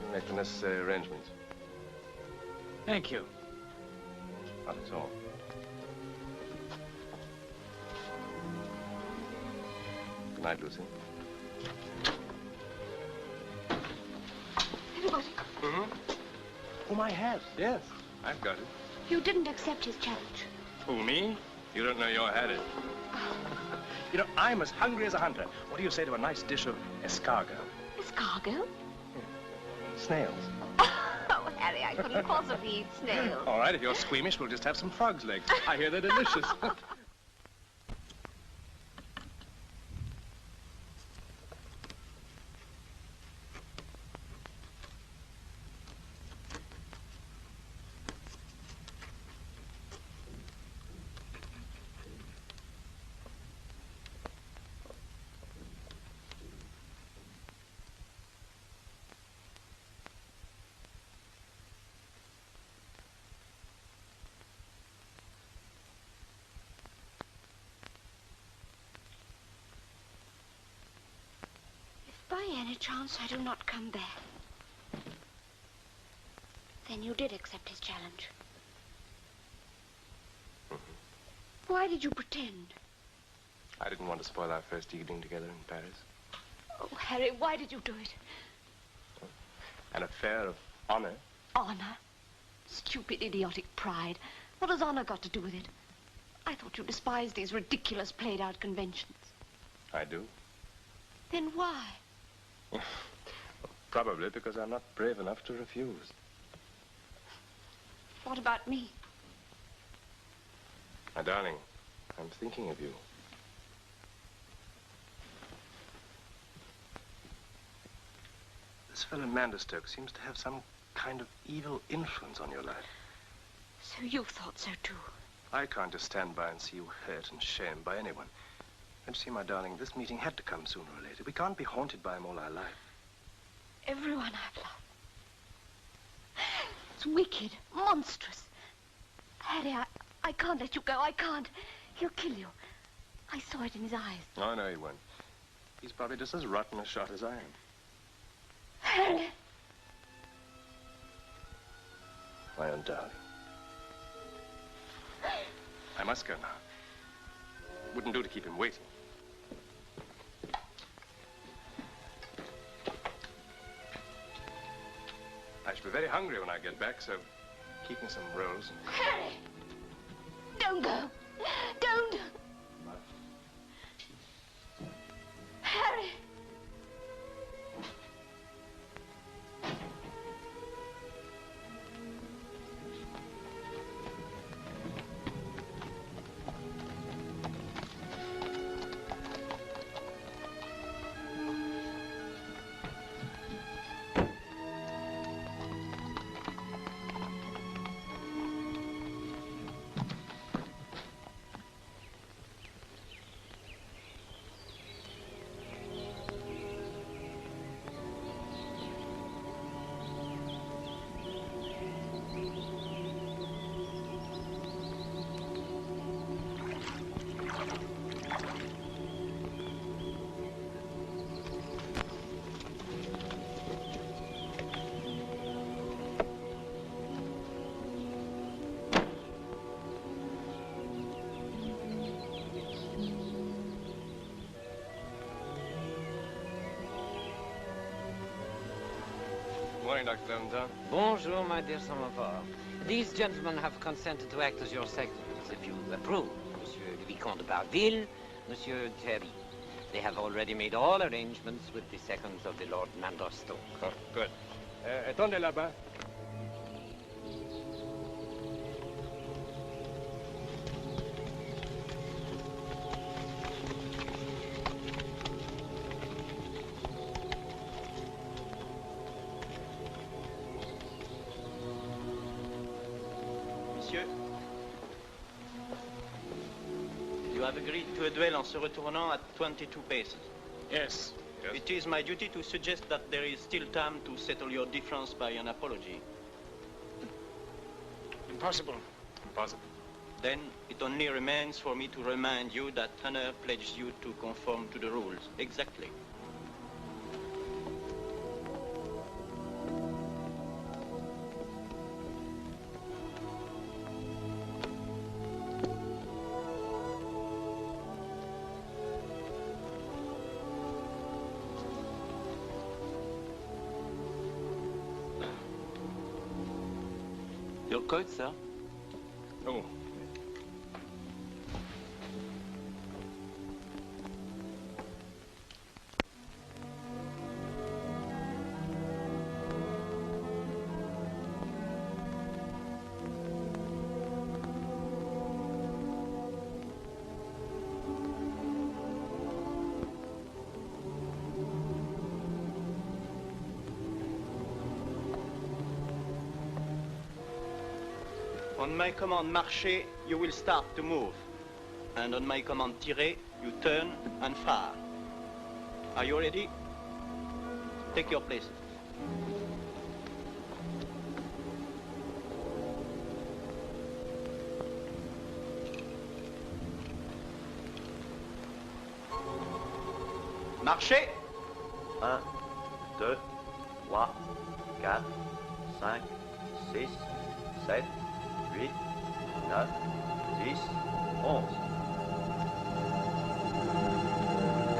[SPEAKER 10] you'll make the necessary arrangements.
[SPEAKER 11] Thank you.
[SPEAKER 10] Not at all. Good night, Lucy.
[SPEAKER 12] Everybody,
[SPEAKER 10] Oh, my hat. Yes, I've got it.
[SPEAKER 12] you didn't accept his challenge.
[SPEAKER 10] Who, me? You don't know you're had it. You know, I'm as hungry as a hunter. What do you say to a nice dish of escargot?
[SPEAKER 12] Escargot?
[SPEAKER 10] Snails.
[SPEAKER 12] Oh, Harry, I couldn't possibly eat snails.
[SPEAKER 10] All right, if you're squeamish, we'll just have some frog's legs. I hear they're delicious.
[SPEAKER 12] By any chance I do not come back, then you did accept his challenge. Why did you pretend?
[SPEAKER 10] I didn't want to spoil our first evening together in Paris.
[SPEAKER 12] Oh, Harry, why did you do it?
[SPEAKER 10] An affair of honor.
[SPEAKER 12] Honor? Stupid, idiotic pride. What has honor got to do with it? I thought you despised these ridiculous, played-out conventions.
[SPEAKER 10] I do.
[SPEAKER 12] Then why?
[SPEAKER 10] Probably because I'm not brave enough to refuse.
[SPEAKER 12] What about me?
[SPEAKER 10] My darling, I'm thinking of you. This fellow Manderstoke seems to have some kind of evil influence on your life.
[SPEAKER 12] So you thought so, too?
[SPEAKER 10] I can't just stand by and see you hurt and shamed by anyone. And see, my darling, this meeting had to come sooner or later. We can't be haunted by him all our life.
[SPEAKER 12] Everyone I've loved. It's wicked, monstrous. Harry, I can't let you go. I can't. He'll kill you. I saw it in his eyes.
[SPEAKER 10] Oh, no, he won't. He's probably just as rotten a shot as I am.
[SPEAKER 12] Harry!
[SPEAKER 10] My own darling. I must go now. Wouldn't do to keep him waiting. I shall be very hungry when I get back, so keep me some rolls.
[SPEAKER 12] Harry! Don't go. Don't. Harry!
[SPEAKER 10] Morning, Dr. Lowenthal.
[SPEAKER 20] Bonjour, my dear Samovar. These gentlemen have consented to act as your secretaries, if you approve. Monsieur le Vicomte de Barville, Monsieur Terry. They have already made all arrangements with the seconds of the Lord Manderstoke.
[SPEAKER 10] Oh, good. Attendez là-bas.
[SPEAKER 1] Monsieur, you have agreed to a duel en se retournant at 22 paces.
[SPEAKER 10] Yes.
[SPEAKER 1] It is my duty to suggest that there is still time to settle your difference by an apology.
[SPEAKER 10] Impossible. Impossible.
[SPEAKER 1] Then it only remains for me to remind you that honor pledges you to conform to the rules. Exactly.
[SPEAKER 9] Your coat, sir?
[SPEAKER 10] Oh.
[SPEAKER 1] On my command, marchez, you will start to move. And on my command, tirez, you turn and fire. Are you ready? Take your places. Marchez!
[SPEAKER 9] 1, 2, 3, 4, 5, 6, 7, 8, 9, 10, 11.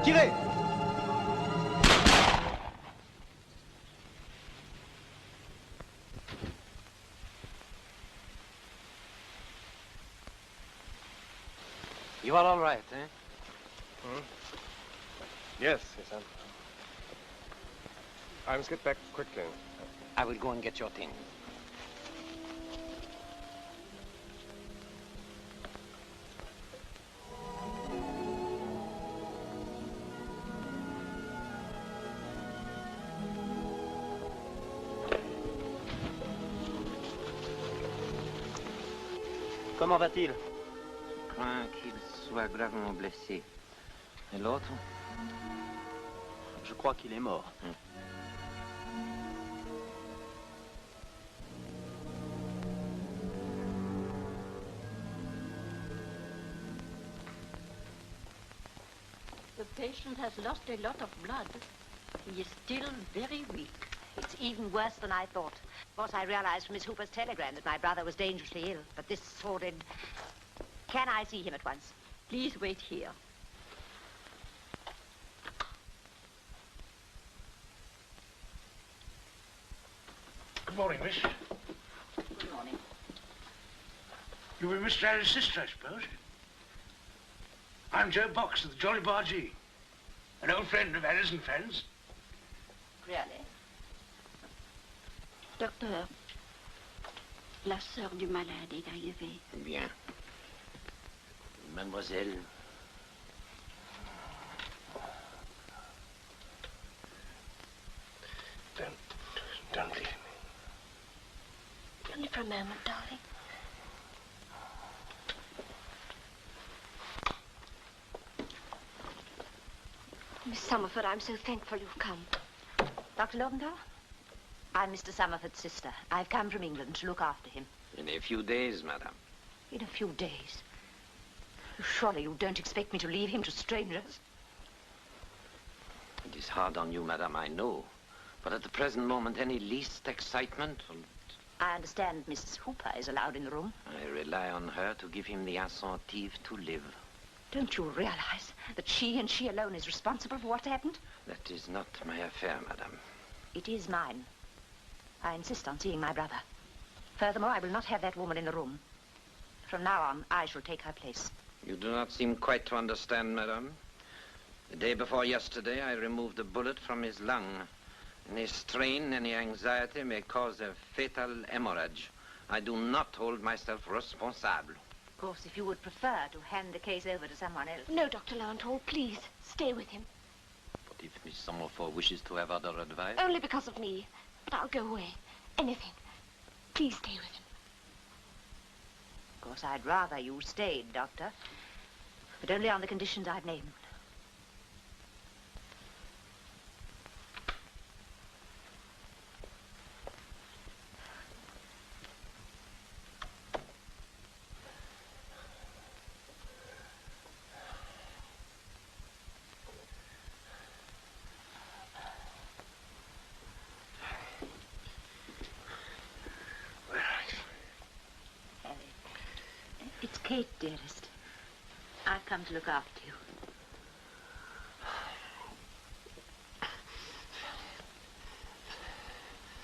[SPEAKER 1] Tirez!
[SPEAKER 20] You are all right, eh?
[SPEAKER 10] Hmm? Yes, yes, I must get back quickly.
[SPEAKER 20] I will go and get your things.
[SPEAKER 1] Comment va-t-il?
[SPEAKER 20] Je crains qu'il soit gravement blessé. Et l'autre?
[SPEAKER 1] Je crois qu'il est mort.
[SPEAKER 5] The patient has lost a lot of blood. He is still very weak.
[SPEAKER 12] It's even worse than I thought. Of course, I realized from Miss Hooper's telegram that my brother was dangerously ill, but this sordid... Can I see him at once?
[SPEAKER 5] Please wait here.
[SPEAKER 4] Good morning, miss.
[SPEAKER 5] Good morning.
[SPEAKER 4] You were Mr. Harry's sister, I suppose? I'm Joe Box of the Jolly Bargee. An old friend of Harry's and friends.
[SPEAKER 5] Really? Docteur, la sœur du malade est arrivée.
[SPEAKER 20] Bien. Mademoiselle.
[SPEAKER 4] Don't leave me.
[SPEAKER 12] Only for a moment, darling. Miss Summerford, I'm so thankful you've come. Dr. Loventhal? I'm Mr. Summerford's sister. I've come from England to look after him.
[SPEAKER 20] In a few days, madam.
[SPEAKER 12] In a few days? Surely you don't expect me to leave him to strangers?
[SPEAKER 20] It is hard on you, madam, I know. But at the present moment, any least excitement...
[SPEAKER 12] I understand Mrs. Hooper is allowed in the room.
[SPEAKER 20] I rely on her to give him the incentive to live.
[SPEAKER 12] Don't you realize that she and she alone is responsible for what happened?
[SPEAKER 20] That is not my affair, madam.
[SPEAKER 12] It is mine. I insist on seeing my brother. Furthermore, I will not have that woman in the room. From now on, I shall take her place.
[SPEAKER 20] You do not seem quite to understand, madam.
[SPEAKER 21] The day before yesterday, I removed a bullet from his lung. Any strain, any anxiety may cause a fatal hemorrhage. I do not hold myself responsible.
[SPEAKER 3] Of course, if you would prefer to hand the case over to someone else.
[SPEAKER 12] No, Dr. Lowenthal, please, stay with him.
[SPEAKER 9] But if Miss Summerford wishes to have other advice?
[SPEAKER 12] Only because of me. But I'll go away. Anything. Please stay with him.
[SPEAKER 3] Of course, I'd rather you stayed, Doctor. But only on the conditions I've named. It's Kate, dearest. I've come to look after you.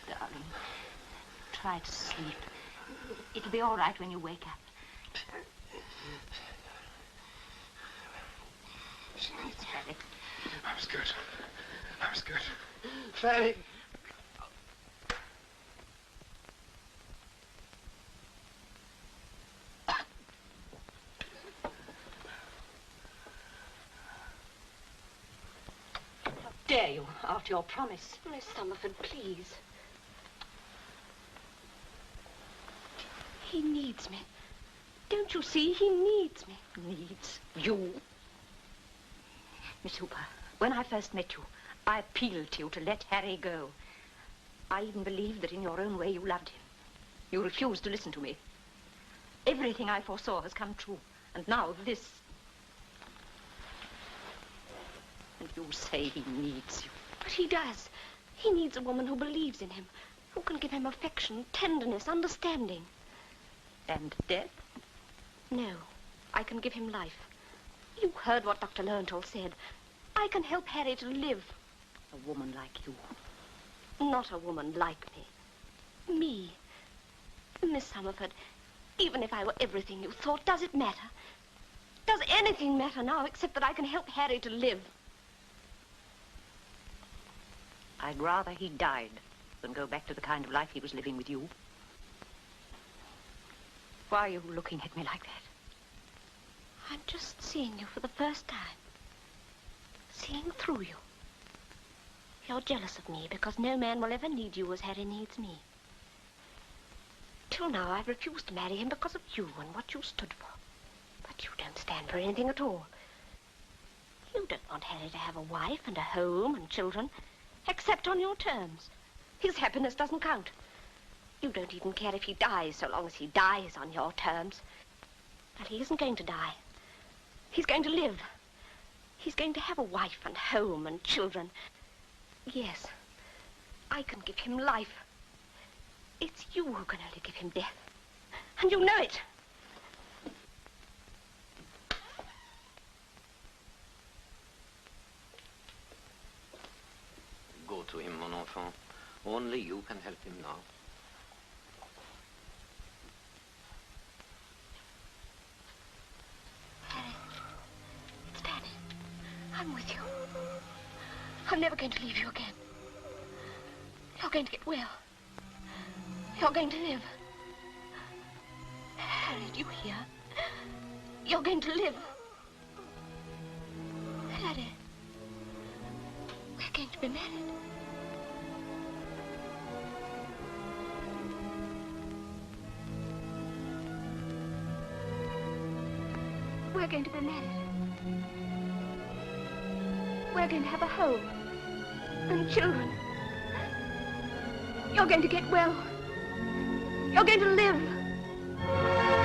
[SPEAKER 3] Darling, try to sleep. It'll be all right when you wake up. It's Fanny.
[SPEAKER 10] I was good. I was good.
[SPEAKER 7] Fanny.
[SPEAKER 15] Dare you, after your promise?
[SPEAKER 12] Miss Summerford, please. He needs me. Don't you see? He needs me.
[SPEAKER 3] Needs you? Miss Hooper, when I first met you, I appealed to you to let Harry go. I even believed that in your own way you loved him. You refused to listen to me. Everything I foresaw has come true. And now this. And you say he needs you.
[SPEAKER 12] But he does. He needs a woman who believes in him, who can give him affection, tenderness, understanding.
[SPEAKER 3] And death?
[SPEAKER 12] No, I can give him life. You heard what Dr. Lowenthal said. I can help Harry to live.
[SPEAKER 3] A woman like you.
[SPEAKER 12] Not a woman like me. Me. Miss Summerford, even if I were everything you thought, does it matter? Does anything matter now except that I can help Harry to live?
[SPEAKER 3] I'd rather he died than go back to the kind of life he was living with you. Why are you looking at me like that?
[SPEAKER 12] I'm just seeing you for the first time. Seeing through you. You're jealous of me because no man will ever need you as Harry needs me. Till now, I've refused to marry him because of you and what you stood for. But you don't stand for anything at all. You don't want Harry to have a wife and a home and children, except on your terms. His happiness doesn't count. You don't even care if he dies, so long as he dies on your terms. But he isn't going to die. He's going to live. He's going to have a wife and home and children. Yes, I can give him life. It's you who can only give him death. And you know it.
[SPEAKER 21] Go to him, mon enfant. Only you can help him now.
[SPEAKER 12] Harry, it's Fanny. I'm with you. I'm never going to leave you again. You're going to get well. You're going to live. Harry, do you hear? You're going to live. Harry, we're going to be married. We're going to be married. We're going to have a home and children. You're going to get well. You're going to live.